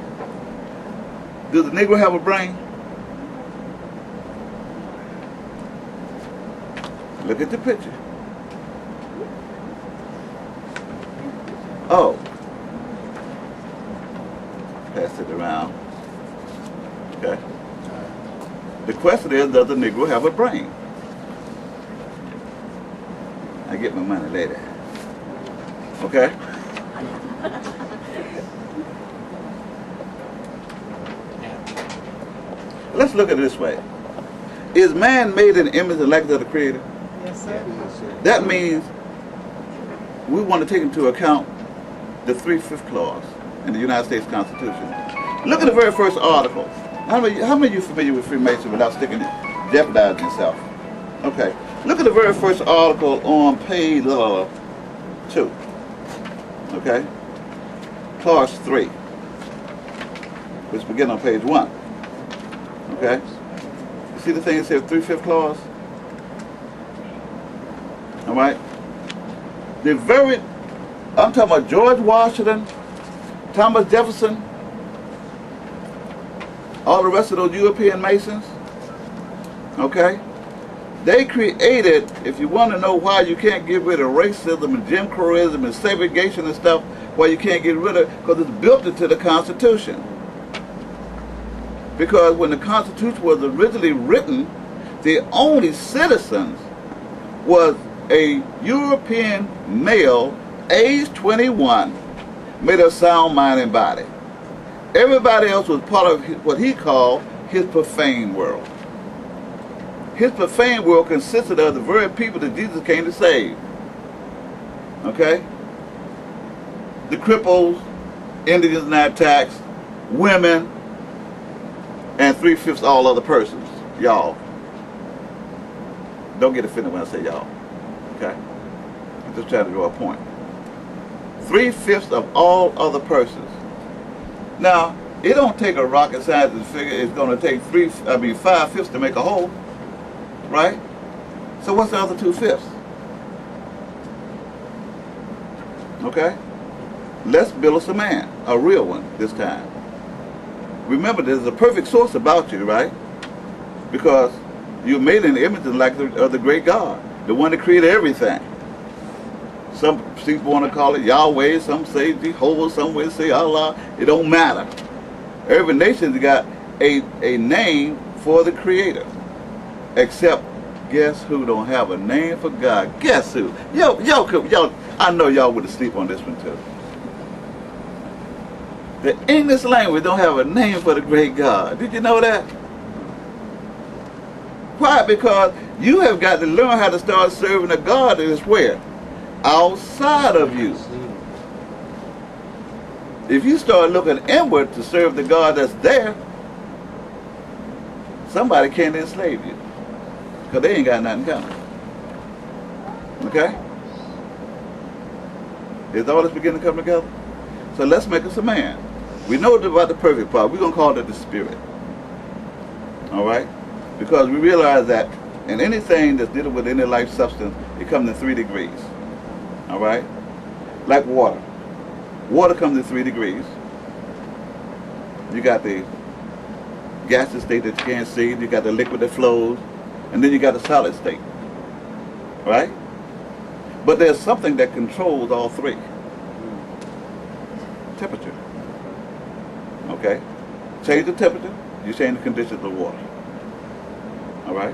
Does the Negro have a brain? Look at the picture. Oh. Pass it around. Okay. The question is, does the Negro have a brain? I get my money later. Okay? Let's look at it this way. Is man made in the image and likeness of the Creator? Yes, sir. That means we want to take into account the 3/5 clause in the United States Constitution. Look at the very first article. How many of you are familiar with Freemasonry without jeopardizing yourself? Okay. Look at the very first article on page 2. Okay? Clause 3. Which begins on page 1. Okay? You see the thing that says 3/5 clause? Alright? I'm talking about George Washington, Thomas Jefferson, all the rest of those European Masons. Okay? They created, if you want to know why you can't get rid of racism and Jim Crowism and segregation and stuff, why you can't get rid of it, because it's built into the Constitution. Because when the Constitution was originally written, the only citizens was a European male, age 21, made of sound mind and body. Everybody else was part of what he called his profane world. His profane world consisted of the very people that Jesus came to save. Okay? The cripples, Indians not taxed, women, and 3/5 all other persons. Y'all. Don't get offended when I say y'all. Okay? I'm just trying to draw a point. 3/5 of all other persons. Now, it don't take a rocket scientist to figure it's going to take 5/5 to make a whole. Right? So what's the other 2/5? Okay? Let's build us a man, a real one this time. Remember, there's a perfect source about you, right? Because you're made in the image and likeness of the great God, the one that created everything. Some people want to call it Yahweh, some say Jehovah, some way say Allah. It don't matter. Every nation's got a name for the Creator. Except, guess who don't have a name for God? Guess who? Y'all, I know y'all would sleep on this one too. The English language don't have a name for the great God. Did you know that? Why? Because you have got to learn how to start serving a God that is where? Outside of you. If you start looking inward to serve the God that's there, somebody can't enslave you. Because they ain't got nothing coming. Okay? Is all this beginning to come together? So let's make us a man. We know about the perfect part. We're going to call it the spirit. Alright? Because we realize that in anything that's dealing with any life substance, it comes in 3 degrees. Alright? Like water. Water comes in 3 degrees. You got the gaseous state that you can't see. You got the liquid that flows. And then you got the solid state. Right? But there's something that controls all 3. Temperature. Okay? Change the temperature, you change the conditions of water. Alright?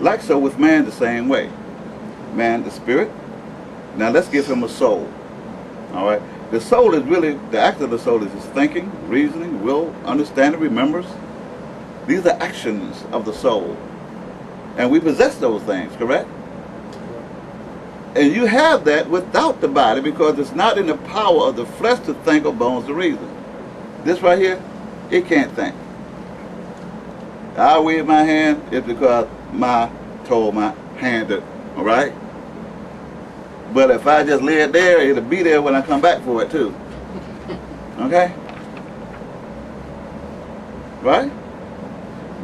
Like so with man the same way. Man, the spirit. Now let's give him a soul. Alright? The soul is really, the act of the soul is his thinking, reasoning, will, understanding, remembers. These are actions of the soul. And we possess those things, correct? And you have that without the body because it's not in the power of the flesh to think or bones to reason. This right here, it can't think. I wave my hand, it's because my hand it, all right? But if I just lay it there, it'll be there when I come back for it too. Okay? Right?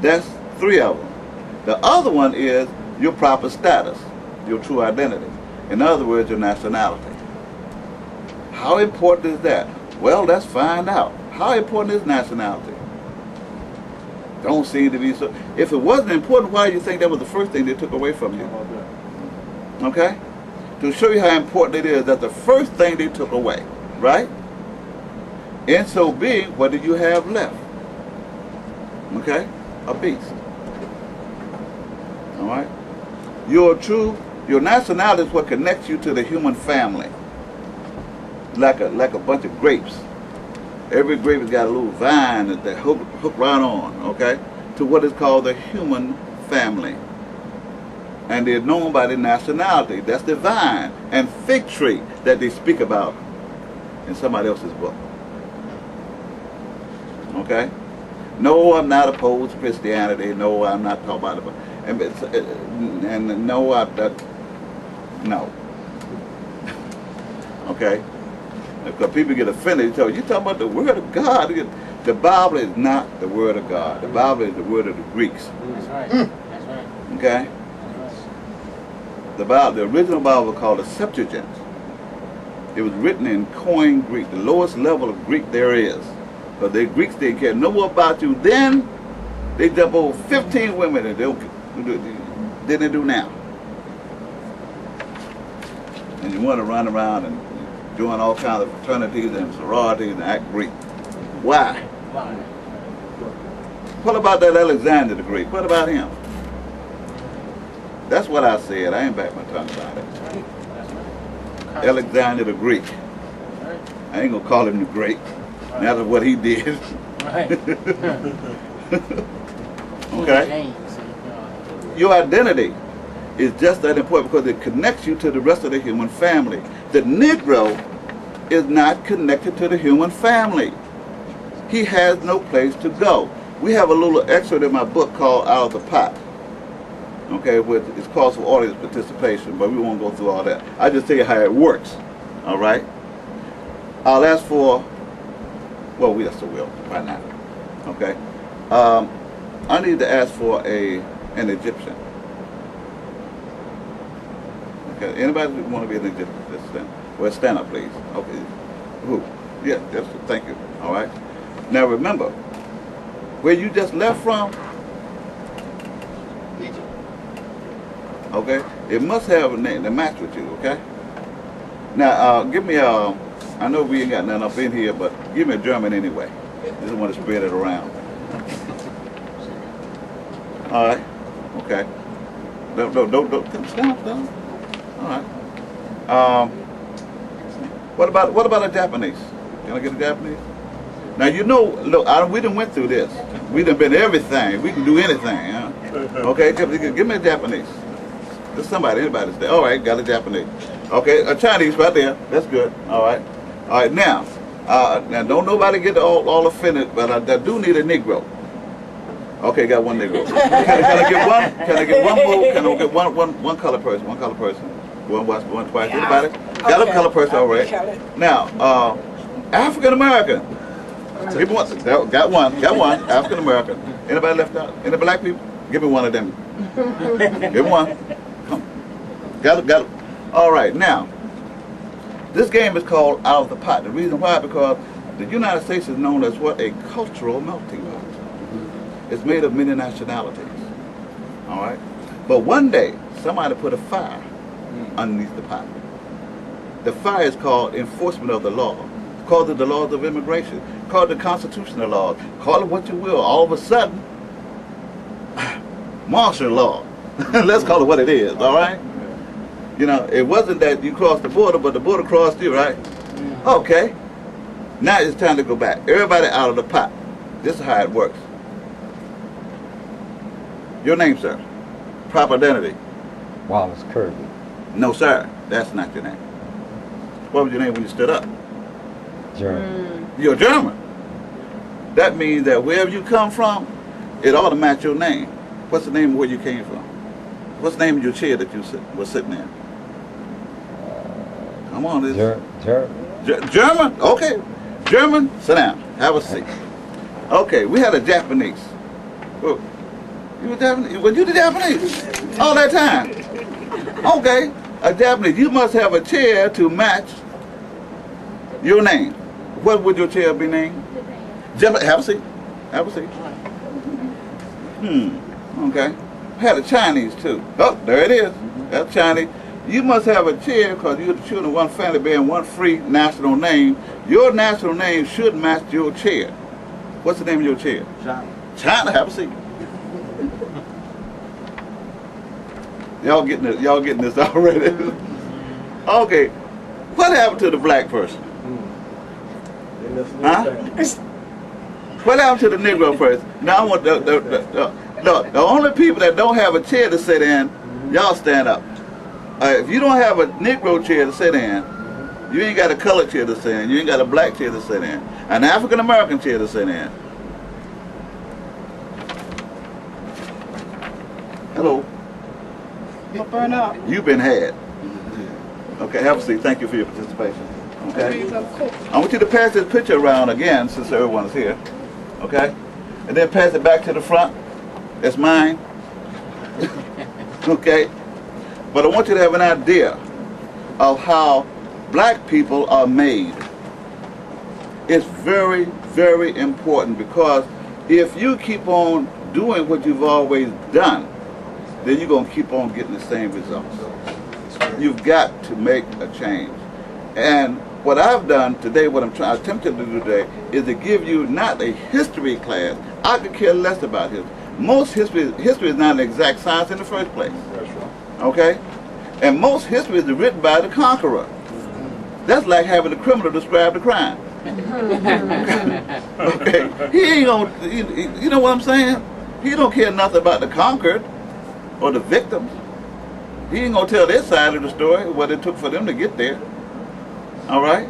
That's 3 of them. The other one is your proper status, your true identity. In other words, your nationality. How important is that? Well, let's find out. How important is nationality? Don't seem to be so. If it wasn't important, why do you think that was the first thing they took away from you? Okay? To show you how important it is, that's the first thing they took away, right? In so being, what did you have left? Okay? A beast. Alright? Your nationality is what connects you to the human family. Like a bunch of grapes. Every grape has got a little vine that hook right on, okay? To what is called the human family. And they're known by their nationality. That's the vine and fig tree that they speak about in somebody else's book. Okay? No, I'm not opposed to Christianity. No, I'm not talking about it. And no, no. Okay? Because people get offended. So you talking about the word of God. The Bible is not the word of God. The Bible is the word of the Greeks. That's right. That's right. Okay? The original Bible was called the Septuagint. It was written in Koine Greek, the lowest level of Greek there is. Because the Greeks didn't care no more about you then. They jump over 15 women and than they do now. And you want to run around and join all kinds of fraternities and sororities and act Greek. Why? What about that Alexander the Greek? What about him? That's what I said. I ain't back my tongue about it. Alexander the Greek. I ain't gonna call him the Great. That's what he did. Right. Okay. Your identity is just that important because it connects you to the rest of the human family. The Negro is not connected to the human family. He has no place to go. We have a little excerpt in my book called Out of the Pot. Okay, it's called for audience participation, but we won't go through all that. I just tell you how it works. All right. I'll ask for. Well, we just will right now. Okay. I need to ask for an Egyptian. Okay. Anybody want to be an Egyptian? Just stand. Well, stand up, please. Okay. Who? Yeah. Just thank you. All right. Now remember, where you just left from. Okay, it must have a name that match with you. Okay. Now, give me I know we ain't got nothing up in here, but give me a German anyway. Just want to spread it around. All right. Okay. Don't stand up. All right. What about a Japanese? Can I get a Japanese? Now you know, look, we done went through this. We done been everything. We can do anything. Huh? Okay, give me a Japanese. There's anybody say, all right, got a Japanese. Okay, a Chinese right there. That's good. All right. All right, now don't nobody get all offended, but I do need a Negro. Okay, got one Negro. Can I get one? Can I get one more? Can I get one color person? One color person. One twice. Anybody? Got a color person, all right. Now, African American. Give me one. Got one. African American. Anybody left out? Any black people? Give me one of them. Give me one. Come. Got it. All right. Now, this game is called Out of the Pot. The reason why, because the United States is known as what? A cultural melting pot. It's made of many nationalities. All right. But one day, somebody put a fire underneath the pot. The fire is called enforcement of the law. Call it the laws of immigration. Call it the constitutional laws. Call it what you will. All of a sudden, martial law. Let's call it what it is, all right? You know, it wasn't that you crossed the border, but the border crossed you, right? Okay. Now it's time to go back. Everybody out of the pot. This is how it works. Your name, sir. Proper identity. Wallace Kirby. No, sir. That's not your name. What was your name when you stood up? German. You're German. That means that wherever you come from, it ought to match your name. What's the name of where you came from? What's the name of your chair that you was sitting in? Come on, German. German? Okay. German, sit down. Have a seat. Okay, we had a Japanese. Oh, you were Japanese? Were you the Japanese? All that time? Okay, a Japanese. You must have a chair to match your name. What would your chair be named? Have a seat. Have a seat. Okay. We had a Chinese too. Oh, there it is. That's Chinese. You must have a chair because you're the children of one family bearing one free national name. Your national name should match your chair. What's the name of your chair? China. China. Have a seat. Y'all getting this already? Okay. What happened to the black person? Huh? What happened to the Negro person? Now I want the only people that don't have a chair to sit in, y'all stand up. If you don't have a Negro chair to sit in, you ain't got a colored chair to sit in, you ain't got a black chair to sit in, an African American chair to sit in. Hello. Burn up. You've been had. Okay, have a seat. Thank you for your participation. Okay. I want you to pass this picture around again since everyone's here. Okay? And then pass it back to the front. That's mine. Okay? But I want you to have an idea of how black people are made. It's very, very important because if you keep on doing what you've always done, then you're going to keep on getting the same results. You've got to make a change. And what I've done today, what I'm attempting to do today, is to give you not a history class. I could care less about history. Most history is not an exact science in the first place. That's right. Okay? And most history is written by the conqueror. That's like having the criminal describe the crime. Okay? He ain't gonna, you know what I'm saying? He don't care nothing about the conquered or the victims. He ain't gonna tell their side of the story, what it took for them to get there. All right?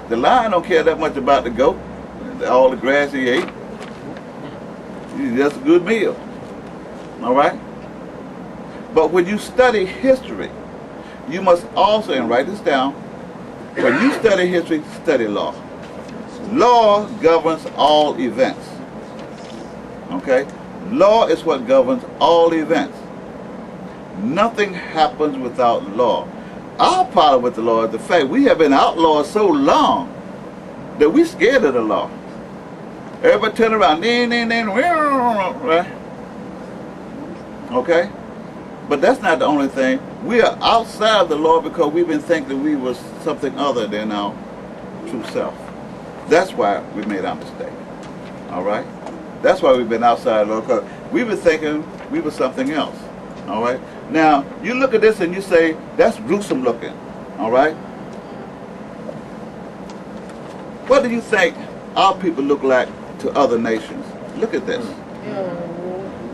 The lion don't care that much about the goat, all the grass he ate. It's just a good meal. All right? But when you study history, you must also, and write this down, when you study history, study law. Law governs all events. Okay? Law is what governs all events. Nothing happens without law. Our problem with the law is the fact we have been outlawed so long that we're scared of the law. Everybody turn around, right? Okay? But that's not the only thing. We are outside of the law because we've been thinking we was something other than our true self. That's why we made our mistake. All right? That's why we've been outside of the law, because we've been thinking we were something else. All right? Now, you look at this and you say, that's gruesome looking. All right? What do you think our people look like to other nations? Look at this.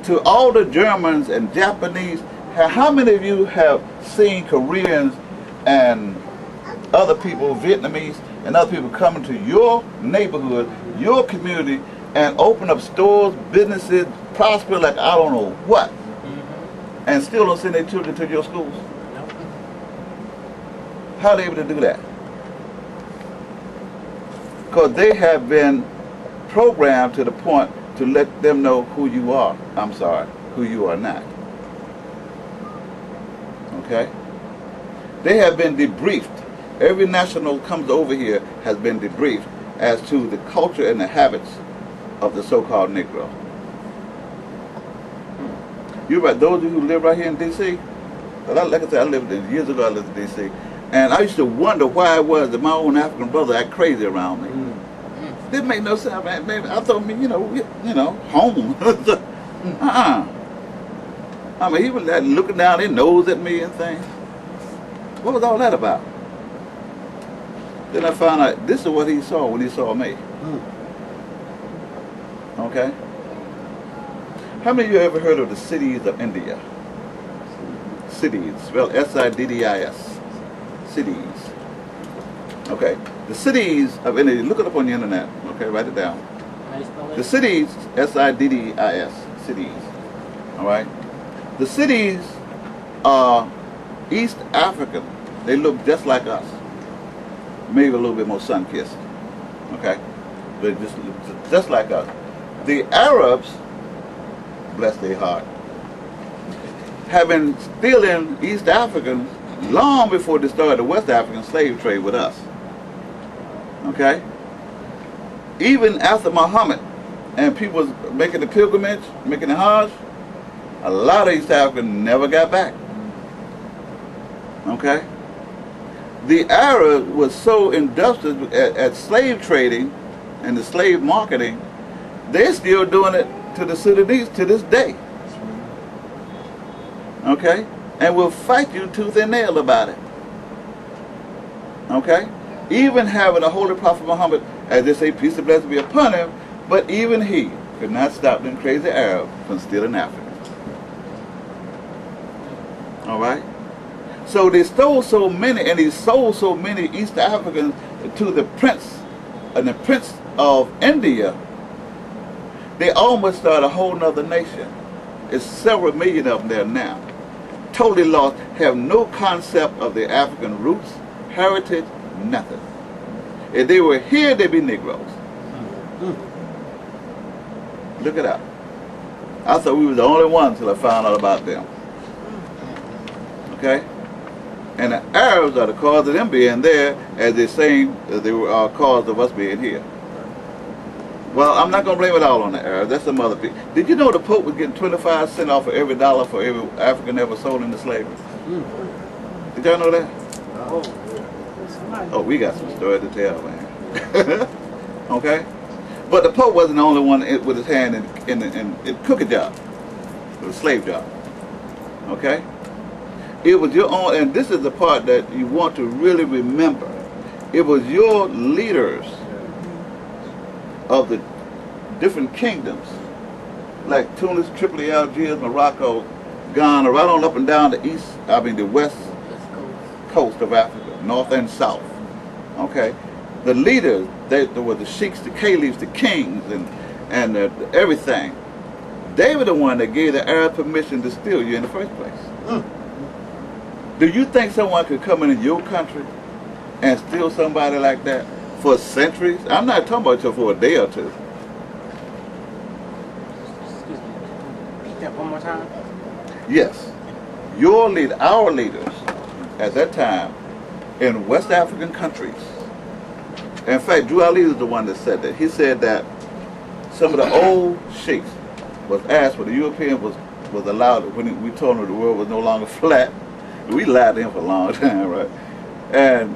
To all the Germans and Japanese, how many of you have seen Koreans and other people, Vietnamese and other people coming to your neighborhood, your community, and open up stores, businesses, prosper like I don't know what, and still don't send their children to your schools? How are they able to do that? Because they have been programmed to the point to let them know who you are. I'm sorry, who you are not. Okay? They have been debriefed. Every national comes over here has been debriefed as to the culture and the habits of the so-called Negro. You're right, those of you who live right here in D.C., like I said, I lived there years ago, I lived in D.C., and I used to wonder why it was that my own African brother act crazy around me. Didn't make no sense, man. Maybe I thought, you know, home. I mean, he was like looking down his nose at me and things. What was all that about? Then I found out this is what he saw when he saw me. Okay? How many of you ever heard of the cities of India? Cities, spelled S-I-D-D-I-S. Cities. Okay. The cities of India, look it up on the internet. Okay, write it down. The cities, S-I-D-D-I-S, cities. All right? The cities are East African. They look just like us. Maybe a little bit more sun-kissed. Okay? They just like us. The Arabs, bless their heart, have been stealing East Africans long before they started the West African slave trade with us. Okay? Even after Muhammad and people was making the pilgrimage, making the Hajj, a lot of East Africans never got back. Okay? The Arabs was so industrious at slave trading and the slave marketing, they're still doing it to the Sudanese to this day. Okay? And will fight you tooth and nail about it. Okay? Even having the Holy Prophet Muhammad, as they say, peace and blessing be upon him, but even he could not stop them crazy Arabs from stealing Africa. All right? So they stole so many, and they sold so many East Africans to the prince, and the prince of India, they almost started a whole nother nation. It's several million of them there now. Totally lost, have no concept of their African roots, heritage, nothing. If they were here, they'd be Negroes. Look it up. I thought we were the only ones till I found out about them. Okay? And the Arabs are the cause of them being there, as they're saying they were cause of us being here. Well, I'm not going to blame it all on the Arabs. That's some other people. Did you know the Pope was getting 25 cents off of every dollar for every African ever sold into slavery? Did y'all know that? Oh, we got some story to tell, man. Okay? But the Pope wasn't the only one with his hand in cooking job, a slave job. Okay? It was your own, and this is the part that you want to really remember. It was your leaders of the different kingdoms, like Tunis, Tripoli, Algiers, Morocco, Ghana, right on up and down the west coast of Africa, north and south. Okay? The leaders, there were the sheiks, the caliphs, the kings, and everything. They were the one that gave the Arabs permission to steal you in the first place. Do you think someone could come into your country and steal somebody like that for centuries? I'm not talking about just for a day or two. Excuse me. Repeat that one more time. Yes. Our leaders at that time in West African countries. In fact, Drew Ali is the one that said that. He said that some of the old sheiks was asked when the European was allowed, when we told them the world was no longer flat. We lied to him for a long time, right? And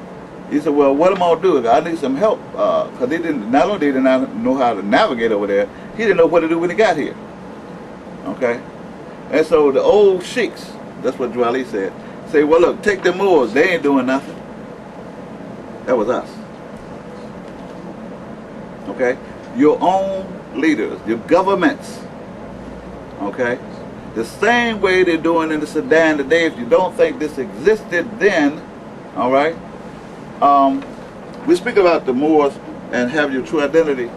he said, well, what am I going to do? I need some help. Because not only did they not know how to navigate over there, he didn't know what to do when he got here. Okay? And so the old sheiks, that's what Drew Ali said, say, well, look, take the Moors. They ain't doing nothing. That was us. Okay? Your own leaders, your governments. Okay? The same way they're doing in the Sudan today. If you don't think this existed then, all right, we speak about the Moors and have your true identity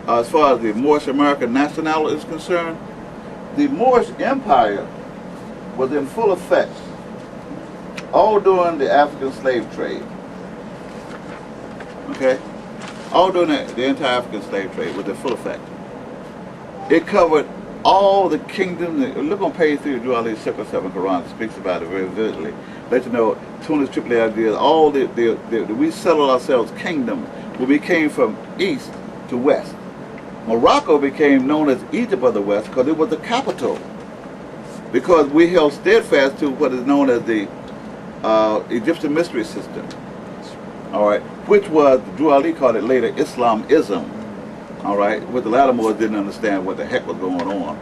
as far as the Moorish American nationality is concerned. The Moorish Empire was in full effect all during the African slave trade. Okay? All during the entire African slave trade was in full effect. It covered all the kingdoms. Look on page 3 of Drew Ali's Circle 7 Quran, speaks about it very vividly. Let you know, Tunis, Tripoli, Algiers, all we settled ourselves kingdoms where we came from east to west. Morocco became known as Egypt of the West because it was the capital. Because we held steadfast to what is known as the Egyptian mystery system. All right, which was, Drew Ali called it later, Islamism. All right, what the latter Moors didn't understand what the heck was going on.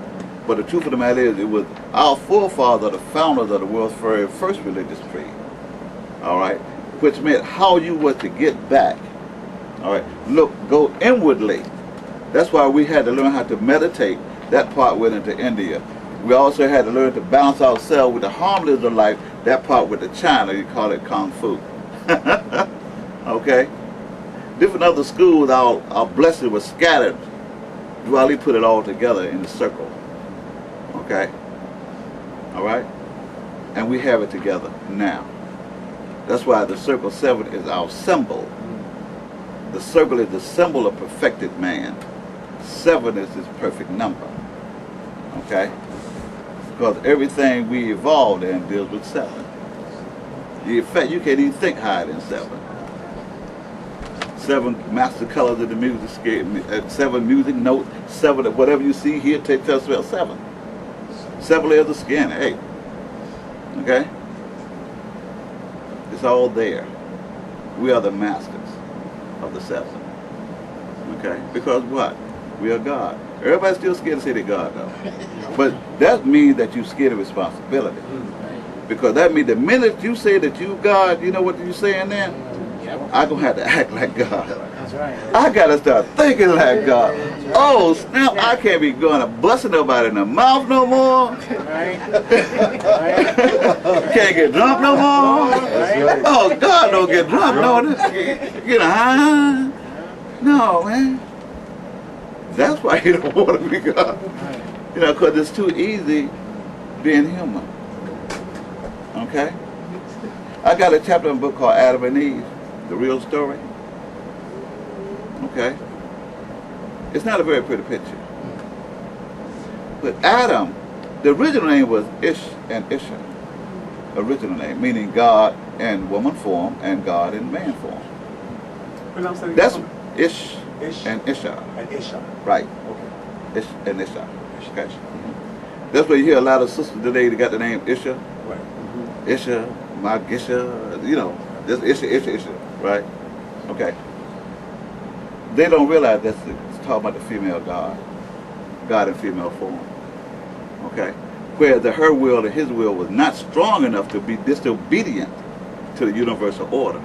But the truth of the matter is, it was our forefathers, the founders of the world's very first religious creed. All right, which meant how you were to get back. All right, look, go inwardly. That's why we had to learn how to meditate. That part went into India. We also had to learn to balance ourselves with the harmonies of life. That part with the China, you call it Kung Fu. Okay? Different other schools, our blessings were scattered. Drew Ali put it all together in the circle. Okay? All right? And we have it together now. That's why the circle 7 is our symbol. The circle is the symbol of perfected man. 7 is his perfect number. Okay? Because everything we evolved in deals with 7. In fact, you can't even think higher than 7. 7 master colors of the music scale, 7 music notes, 7 whatever you see here, take us about 7. 7 layers of skin, 8. Okay? It's all there. We are the masters of the 7. Okay? Because what? We are God. Everybody's still scared to say they're God, though. But that means that you're scared of responsibility. Because that means the minute you say that you God, you know what you're saying then? I'm going to have to act like God. That's right. I got to start thinking like God. Oh, snap, I can't be going to busting nobody in the mouth no more. Right. Can't get drunk no more. Right. Oh, God, don't get drunk, no. Get high. No, man. That's why you don't want to be God. You know, because it's too easy being human. Okay? I got a chapter in a book called Adam and Eve, the real story. Okay? It's not a very pretty picture. But Adam, the original name was Ish and Isha. Original name, meaning God in woman form and God in man form. That's Ish and Isha. And Isha. Right. Okay. Ish and Isha. Okay. That's where you hear a lot of sisters today that got the name Isha. Right. Isha, Magisha, you know, just Isha, Isha, Isha. right? Okay. They don't realize it's talking about the female God. God in female form. Okay? Where her will and his will was not strong enough to be disobedient to the universal order.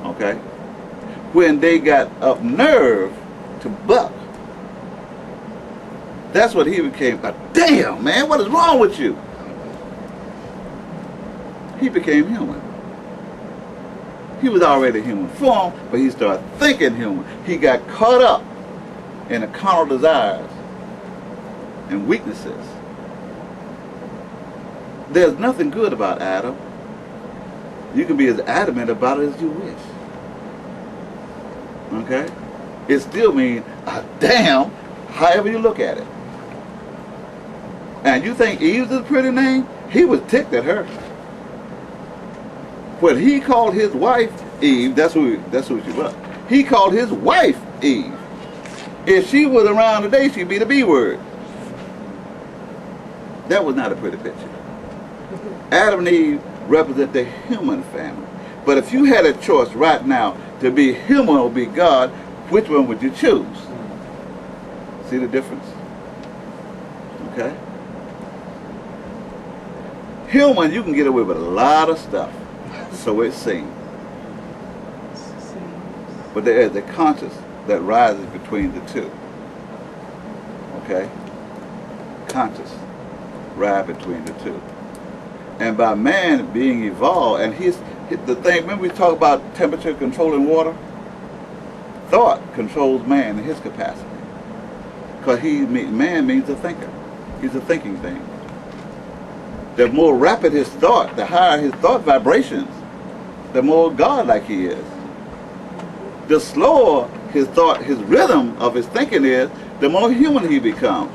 Okay? When they got up nerve to buck, that's what he became. Damn, man, what is wrong with you? He became human. He was already human form, but he started thinking human. He got caught up in the carnal desires and weaknesses. There's nothing good about Adam. You can be as adamant about it as you wish. Okay? It still means, damn, however you look at it. And you think Eve's a pretty name? He was ticked at her. When he called his wife Eve, that's who she was. He called his wife Eve. If she was around today, she'd be the B word. That was not a pretty picture. Adam and Eve represent the human family. But if you had a choice right now to be human or be God, which one would you choose? See the difference? Okay? Human, you can get away with a lot of stuff. So it seems. But there is a conscience that rises between the two. Okay? Conscious rise between the two. And by man being evolved, and the thing, remember we talk about temperature controlling water? Thought controls man in his capacity. Because man means a thinker. He's a thinking thing. The more rapid his thought, the higher his thought vibrations, the more godlike he is. The slower his thought, his rhythm of his thinking is, the more human he becomes.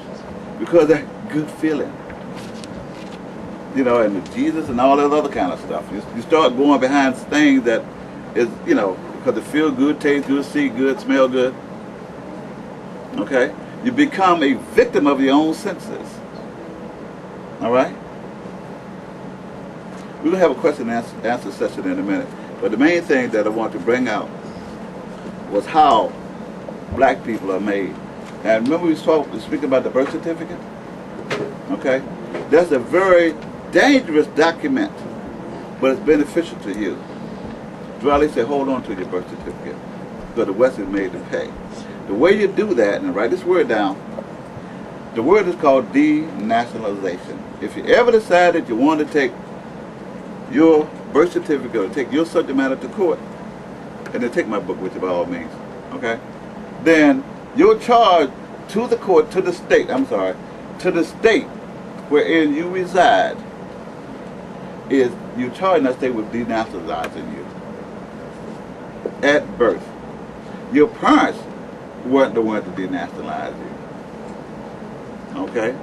Because of that good feeling. You know, and Jesus and all that other kind of stuff. You start going behind things that is, you know, because it feels good, tastes good, see good, smell good. Okay? You become a victim of your own senses. All right? We're going to have a question and answer session in a minute. But the main thing that I want to bring out was how black people are made. And remember we speaking about the birth certificate? Okay? That's a very dangerous document, but it's beneficial to you. Dwelly said, hold on to your birth certificate, because the West is made to pay. The way you do that, and write this word down, the word is called de-nationalization. If you ever decide that you want to take your birth certificate or take your subject matter to court, and then take my book with you by all means, okay? Then your charge to the court, to the state wherein you reside, is you charging that state with denationalizing you at birth. Your parents weren't the ones to denationalize you. Okay?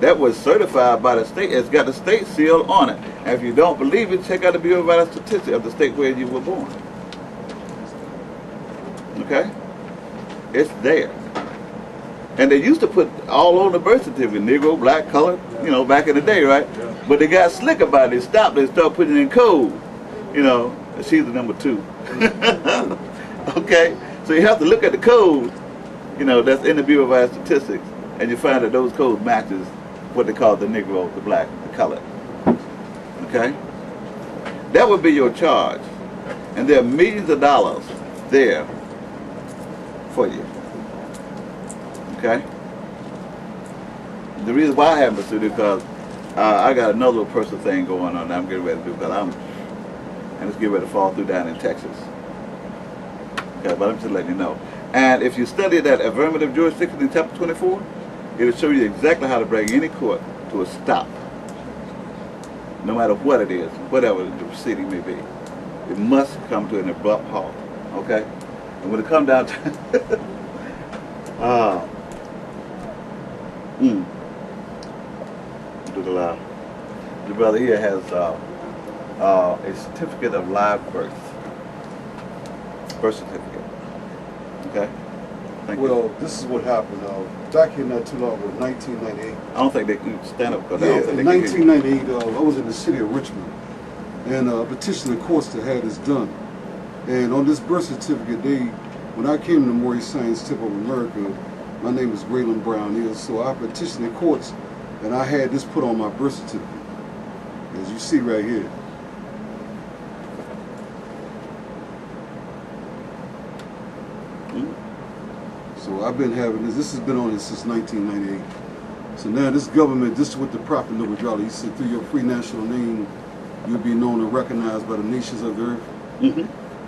That was certified by the state. It's got the state seal on it. And if you don't believe it, check out the Bureau of Vital Statistics of the state where you were born. Okay? It's there. And they used to put all on the birth certificate, Negro, black, colored, you know, back in the day, right? But they got slick about it. They stopped. They started putting it in code. You know, she's the number 2. Okay? So you have to look at the code, you know, that's in the Bureau of Vital Statistics, and you find that those codes matches what they call the Negro, the black, the colored. Okay? That would be your charge. And there are millions of dollars there for you. Okay? The reason why I haven't pursued it because I got another little personal thing going on that I'm getting ready to do because and it's getting ready to fall through down in Texas. Okay, but I'm just letting you know. And if you study that affirmative jurisdiction in chapter 24, it'll show you exactly how to bring any court to a stop. No matter what it is, whatever the proceeding may be. It must come to an abrupt halt. Okay? And when it comes down to the brother here has a certificate of live birth. Birth certificate. Okay? Thank you. This is what happened. Back in not too long ago, 1998. I don't think they can stand up because Yeah, I don't think in they can 1998, I was in the city of Richmond and petitioned the courts to have this done. And on this birth certificate, when I came to the Moorish Science Tip of America, my name is Graylin Brown Hill, so I petitioned the courts and I had this put on my birth certificate, as you see right here. So I've been having this has been on it since 1998. So now this government, this is what the Prophet Noble, he said, through your free national name, you'll be known and recognized by the nations of the earth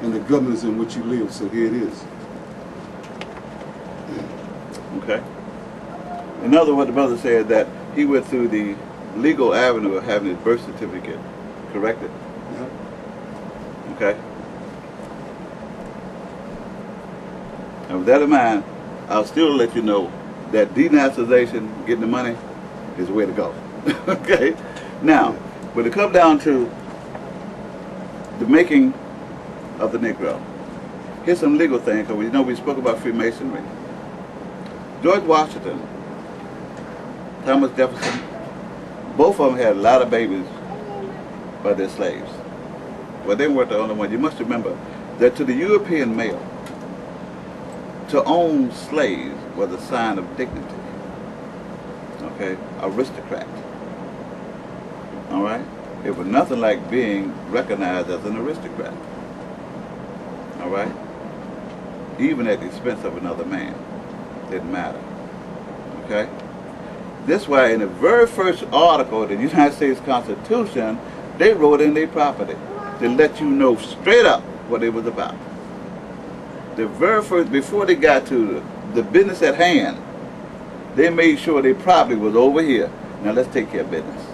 and the governments in which you live. So here it is. Okay. In other words, the brother said that he went through the legal avenue of having his birth certificate corrected. Yep. Okay. And with that in mind, I'll still let you know that de-nationalization, getting the money, is the way to go. Okay? Now, when it comes down to the making of the Negro, here's some legal things, because you know we spoke about Freemasonry. George Washington, Thomas Jefferson, both of them had a lot of babies by their slaves. But they weren't the only one. You must remember that to the European male, to own slaves was a sign of dignity. Okay? Aristocrat. All right? It was nothing like being recognized as an aristocrat. All right? Even at the expense of another man. Didn't matter. Okay? That's why in the very first article of the United States Constitution, they wrote in their property to let you know straight up what it was about. The very first, before they got to the business at hand, they made sure their property was over here. Now let's take care of business.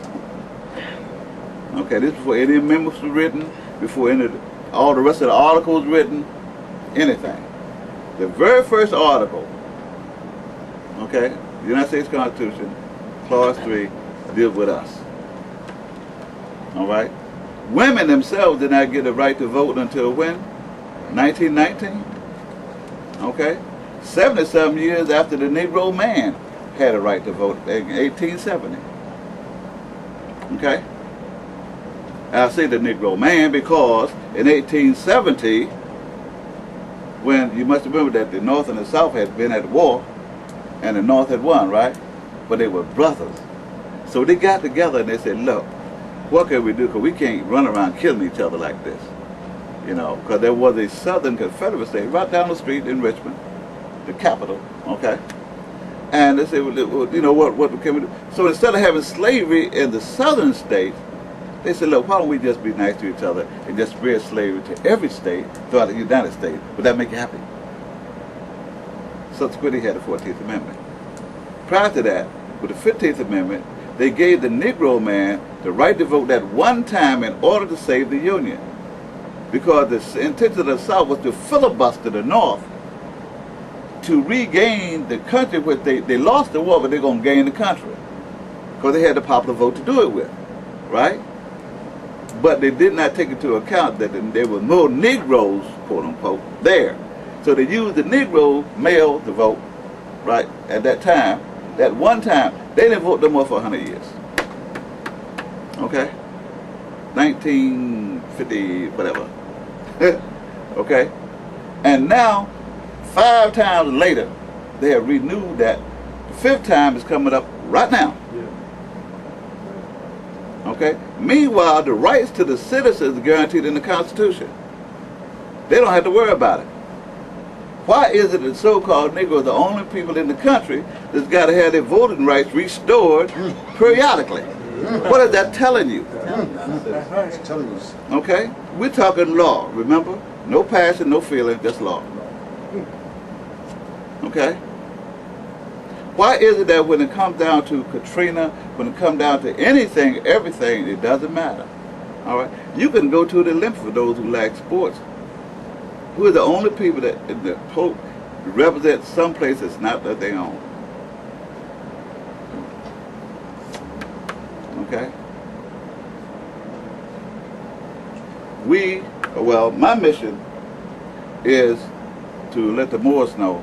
Okay, this is before any amendments were written, before all the rest of the articles written, anything. The very first article, okay, the United States Constitution, Clause 3, deals with us. All right? Women themselves did not get the right to vote until when? 1919? Okay? 77 years after the Negro man had a right to vote in 1870. Okay? I say the Negro man because in 1870, when you must remember that the North and the South had been at war, and the North had won, right? But they were brothers. So they got together and they said, look, what can we do? Because we can't run around killing each other like this. You know, because there was a Southern Confederate state right down the street in Richmond, the capital, okay? And they said, well, you know, what can we do? So instead of having slavery in the Southern states, they said, look, why don't we just be nice to each other and just spread slavery to every state throughout the United States? Would that make you happy? Subsequently, he had the 14th Amendment. Prior to that, with the 15th Amendment, they gave the Negro man the right to vote that one time in order to save the Union. Because the intention of the South was to filibuster the North to regain the country, which they lost the war, but they're going to gain the country. Because they had the popular vote to do it with, right? But they did not take into account that there were no Negroes, quote unquote, there. So they used the Negro male to vote, right, at that time. That one time, they didn't vote no more for 100 years. Okay? 1950, whatever. Okay? And now, 5 times later, they have renewed that. The 5th time is coming up right now. Okay? Meanwhile, the rights to the citizens are guaranteed in the Constitution. They don't have to worry about it. Why is it that so-called Negroes are the only people in the country that's got to have their voting rights restored periodically? What is that telling you? It's telling us. Okay? We're talking law, remember? No passion, no feeling, just law. Okay? Why is it that when it comes down to Katrina, when it comes down to anything, everything, it doesn't matter? All right? You can go to the Olympics for those who like sports. Who are the only people that represent some place that's not that they own? Okay? My mission is to let the Moors know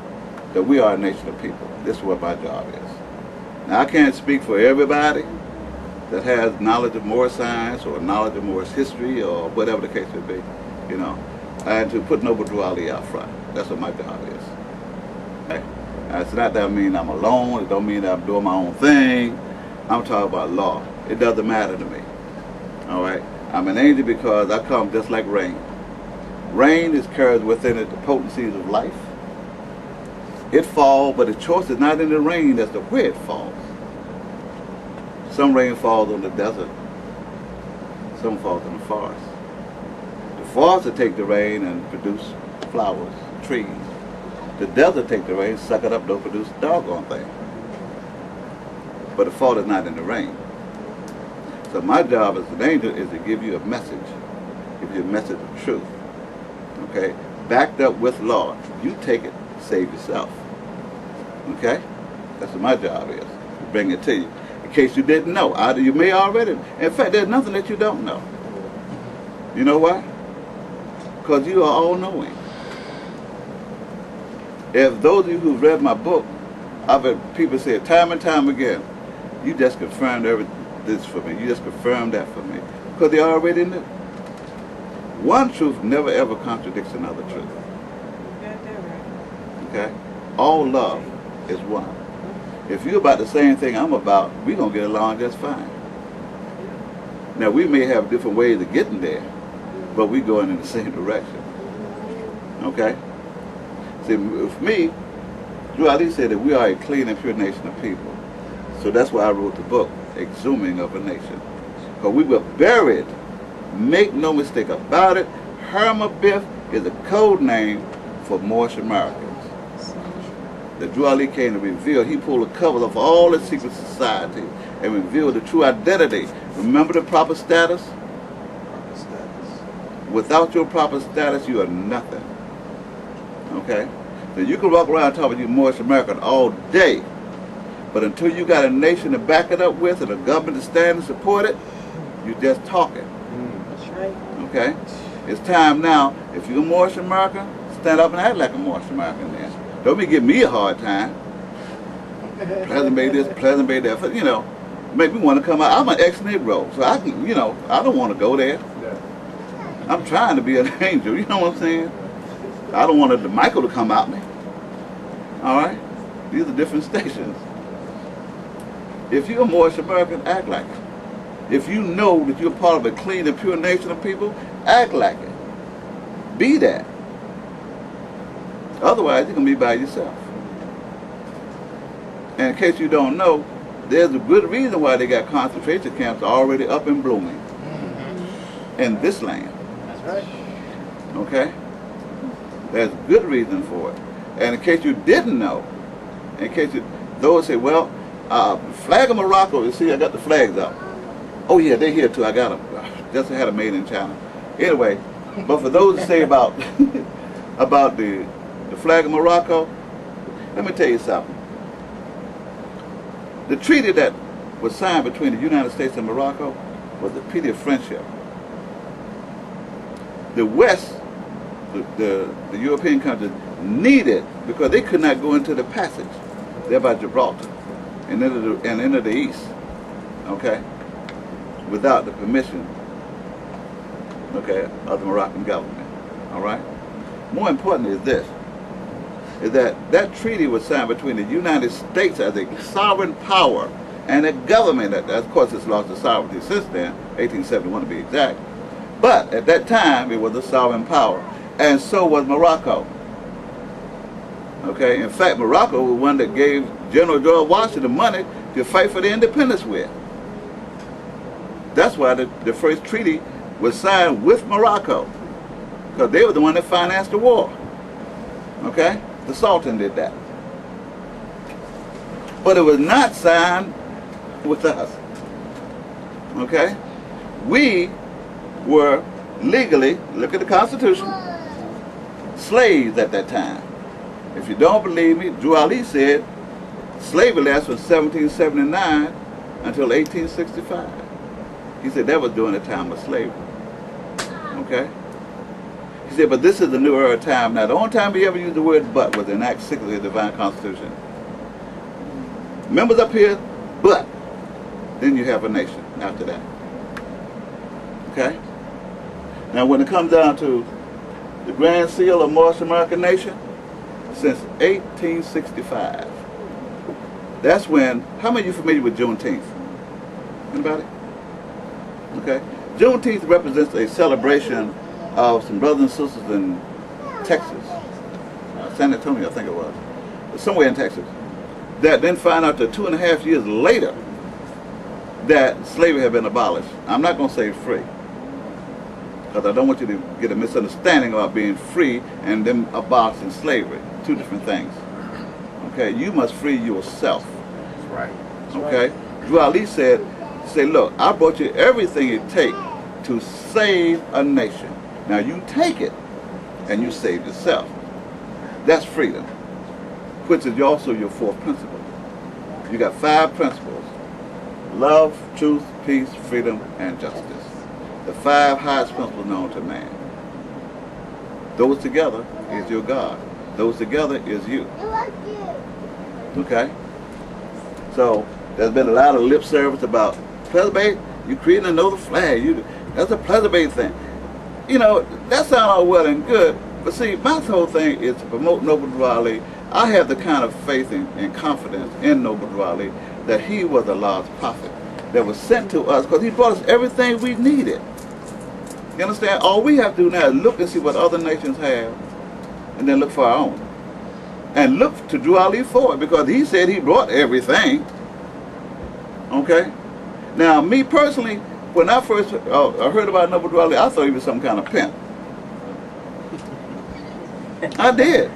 that we are a nation of people. This is what my job is. Now, I can't speak for everybody that has knowledge of Moorish science or knowledge of Moorish history or whatever the case may be, you know. and to put Noble Drew Ali out front. That's what my job is. Okay? It's not that I mean I'm alone. It don't mean that I'm doing my own thing. I'm talking about law. It doesn't matter to me. All right? I'm an angel because I come just like rain. Rain is carried within it the potencies of life. It falls, but the choice is not in the rain as to where it falls. Some rain falls on the desert. Some falls in the forest. The forest will take the rain and produce flowers, trees. The desert take the rain, suck it up, don't produce a doggone thing. But the fault is not in the rain. So my job as an angel is to give you a message. Give you a message of truth. Okay? Backed up with law. You take it, save yourself. Okay? That's what my job is. Bring it to you. In case you didn't know. Either you may already. In fact, there's nothing that you don't know. You know why? Because you are all-knowing. If those of you who've read my book, I've had people say it time and time again, you just confirmed this for me. You just confirmed that for me. Because they already knew. One truth never ever contradicts another truth. Okay? All love is one. If you're about the same thing I'm about, we're going to get along just fine. Now, we may have different ways of getting there, but we're going in the same direction. Okay? See, with me, Drew Ali said that we are a clean and pure nation of people. So that's why I wrote the book, Exhuming of a Nation. Because we were buried. Make no mistake about it, Hermabiff is a code name for Moorish Americans. That Drew Ali came to reveal, he pulled the covers off all the secret society and revealed the true identity. Remember the proper status? Without your proper status, you are nothing. Okay? So you can walk around talking you're Moorish American all day, but until you got a nation to back it up with and a government to stand and support it, you're just talking. That's right. Okay? It's time now, if you're a Moorish American, stand up and act like a Moorish American then. Don't be giving me a hard time. Pleasant made this, Pleasant made that. You know, make me want to come out. I'm an ex-Negro, so I can, you know, I don't want to go there. I'm trying to be an angel, you know what I'm saying? I don't want the Michael to come out me. All right? These are different stations. If you're a Moorish American, act like it. If you know that you're part of a clean and pure nation of people, act like it. Be that. Otherwise, you're going to be by yourself. And in case you don't know, there's a good reason why they got concentration camps already up and blooming in this land. That's right. Okay? There's good reason for it. And in case you didn't know, in case you, those say, well, flag of Morocco, you see, I got the flags up. Oh yeah, they're here too, I got them. Just had them made in China. Anyway, but for those that say about about the flag of Morocco, let me tell you something. The treaty that was signed between the United States and Morocco was the Treaty of Friendship. The West, the European countries, needed, because they could not go into the passage there by Gibraltar and enter the East, okay, without the permission, okay, of the Moroccan government, all right? More important is this, is that treaty was signed between the United States as a sovereign power and a government that, of course, it's lost its sovereignty since then, 1871 to be exact. But at that time, it was a sovereign power, and so was Morocco. Okay, in fact, Morocco was one that gave General George Washington money to fight for the independence with. That's why the first treaty was signed with Morocco, because they were the one that financed the war. Okay, the Sultan did that. But it was not signed with us. Okay, we were legally, look at the Constitution, slaves at that time. If you don't believe me, Drew Ali said slavery lasted from 1779 until 1865. He said that was during the time of slavery. Okay? He said, but this is the new era time. Now, the only time we ever used the word but was in Act 6 of the Divine Constitution. Members up here, but then you have a nation after that. Okay? Now, when it comes down to the Grand Seal of Moorish American Nation? Since 1865. That's when, how many of you familiar with Juneteenth? Anybody? Okay. Juneteenth represents a celebration of some brothers and sisters in Texas, San Antonio, I think it was, somewhere in Texas, that then find out that 2.5 years later that slavery had been abolished. I'm not going to say free, because I don't want you to get a misunderstanding about being free and them abolishing slavery. Two different things. Okay, you must free yourself. That's right. Okay? Drew Ali said, look, I brought you everything it takes to save a nation. Now you take it and you save yourself. That's freedom, which is also your fourth principle. You got 5 principles: love, truth, peace, freedom, and justice. The 5 highest principles known to man. Those together is your God. Those together is you. Okay? So there's been a lot of lip service about preservate. You creating another flag. That's a preservate thing. You know, that sounds all well and good, but see, my whole thing is to promote Noble Drew Ali. I have the kind of faith and confidence in Noble Drew Ali that he was a Allah's prophet that was sent to us because he brought us everything we needed. You understand? All we have to do now is look and see what other nations have, and then look for our own. And look to Drew Ali for it, because he said he brought everything. Okay? Now, me personally, when I first heard about Noble Drew Ali, I thought he was some kind of pimp. I did.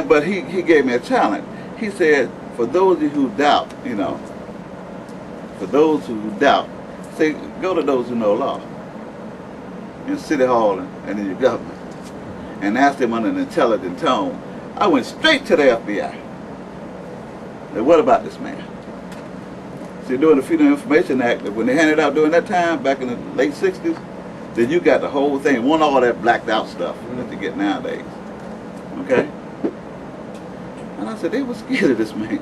But he gave me a challenge. He said, for those of you who doubt, you know, for those who doubt, say, go to those who know law in City Hall and in your government and ask them in an intelligent tone. I went straight to the FBI. Said, what about this man? See, during the Freedom of Information Act, when they handed out during that time, back in the late 60s, then you got the whole thing. It wasn't all that blacked out stuff that you get nowadays. Okay? And I said, they were scared of this man.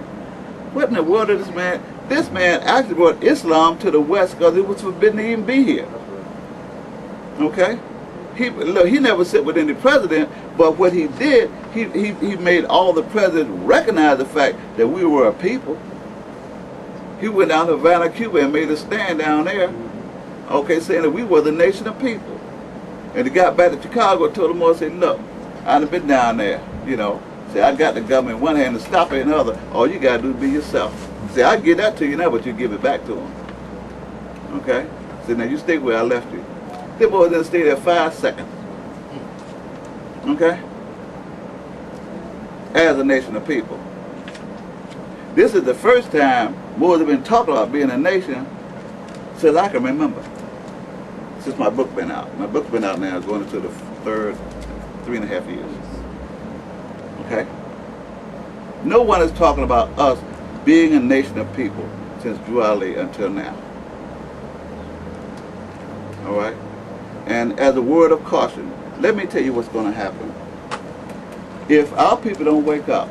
What in the world is this man? This man actually brought Islam to the West because it was forbidden to even be here. Okay? Look, he never sit with any president, but what he did, he made all the presidents recognize the fact that we were a people. He went down to Havana, Cuba, and made a stand down there, okay, saying that we were the nation of people. And he got back to Chicago and told them all, said, look, I've been down there, you know. Say, I got the government in one hand and stop it in the other. All you got to do is be yourself. Say, I give that to you now, but you give it back to them. Okay? Say, now you stay where I left you. Them boys didn't stay there 5 seconds. Okay? As a nation of people. This is the first time Moors have been talking about being a nation since I can remember. Since my book been out. My book's been out now, going into the third 3.5 years. Okay? No one is talking about us being a nation of people since Drew Ali until now. All right? And as a word of caution, let me tell you what's going to happen. If our people don't wake up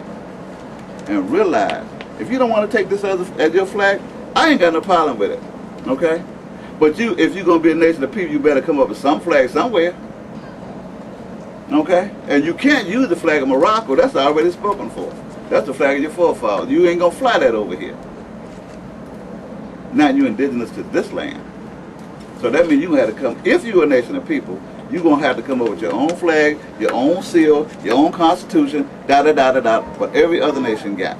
and realize, if you don't want to take this as your flag, I ain't got no problem with it. Okay? But if you're going to be a nation of people, you better come up with some flag somewhere. Okay? And you can't use the flag of Morocco. That's already spoken for. That's the flag of your forefathers. You ain't going to fly that over here. Not you indigenous to this land. So that means you have to come, if you're a nation of people, you're going to have to come up with your own flag, your own seal, your own constitution, da-da-da-da-da, what every other nation got.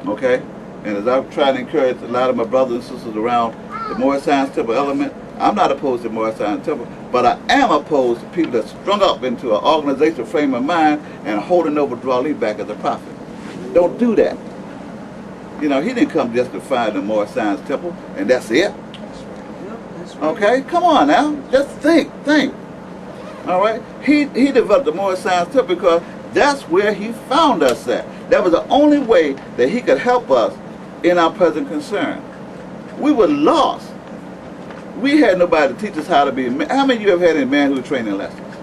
Okay? And as I've tried to encourage a lot of my brothers and sisters around the Moorish Science Temple element, I'm not opposed to Moorish Science Temple, but I am opposed to people that strung up into an organizational frame of mind and holding Noble Drew Ali back as a prophet. Don't do that. You know, he didn't come just to find the Moorish Science Temple, and that's it. Okay, come on now, just think. All right, he developed the Moorish Science Temple because that's where he found us at. That was the only way that he could help us in our present concern. We were lost. We had nobody to teach us how to be. How many of you have had any manhood training lessons?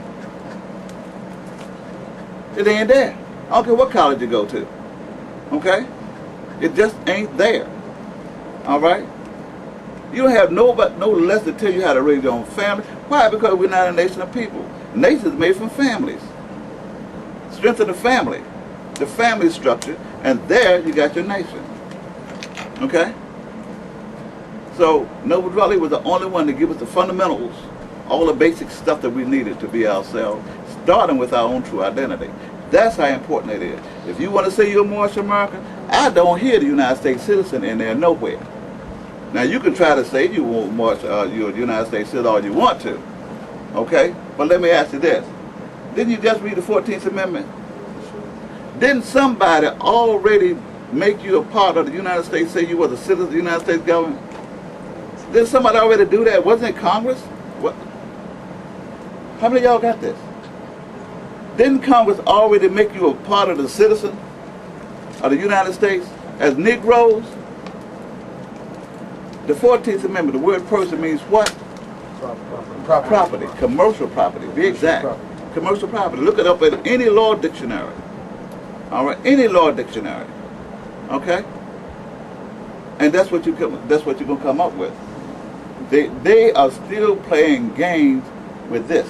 It ain't there. I don't care what college you go to. Okay, it just ain't there. All right. You don't have no less to tell you how to raise your own family. Why? Because we're not a nation of people. Nations are made from families. Strengthen the family structure, and there you got your nation. Okay? So Noble Drew Ali was the only one to give us the fundamentals, all the basic stuff that we needed to be ourselves, starting with our own true identity. That's how important it is. If you want to say you're Moorish American, I don't hear the United States citizen in there nowhere. Now you can try to say you want Moorish, you're a United States citizen all you want to, okay? But let me ask you this: didn't you just read the 14th Amendment? Didn't somebody already make you a part of the United States, say you were a citizen of the United States government? Didn't somebody already do that? Wasn't it Congress? What? How many of y'all got this? Didn't Congress already make you a part of the citizen of the United States as Negroes? The 14th Amendment, the word person means what? Property. Commercial property, be exact. Commercial property. Look it up in any law dictionary. All right, any law dictionary. Okay? And that's what you're going to come up with. They are still playing games with this.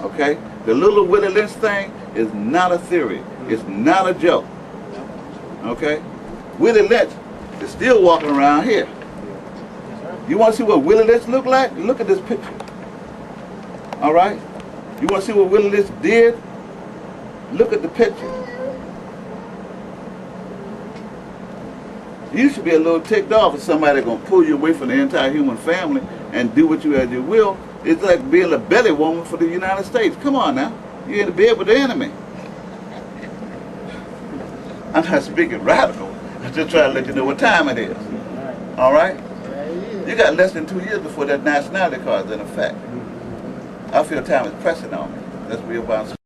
Okay? The little Willie Lynch thing is not a theory. It's not a joke. Okay? Willie Lynch is still walking around here. You want to see what Willie Lynch looked like? Look at this picture. All right? You want to see what Willie Lynch did? Look at the picture. You should be a little ticked off if somebody going to pull you away from the entire human family and do what you as you will. It's like being a belly woman for the United States. Come on now. You're in the bed with the enemy. I'm not speaking radical. I'm just trying to let you know what time it is. All right? You got less than 2 years before that nationality card is in effect. I feel time is pressing on me. That's real violence.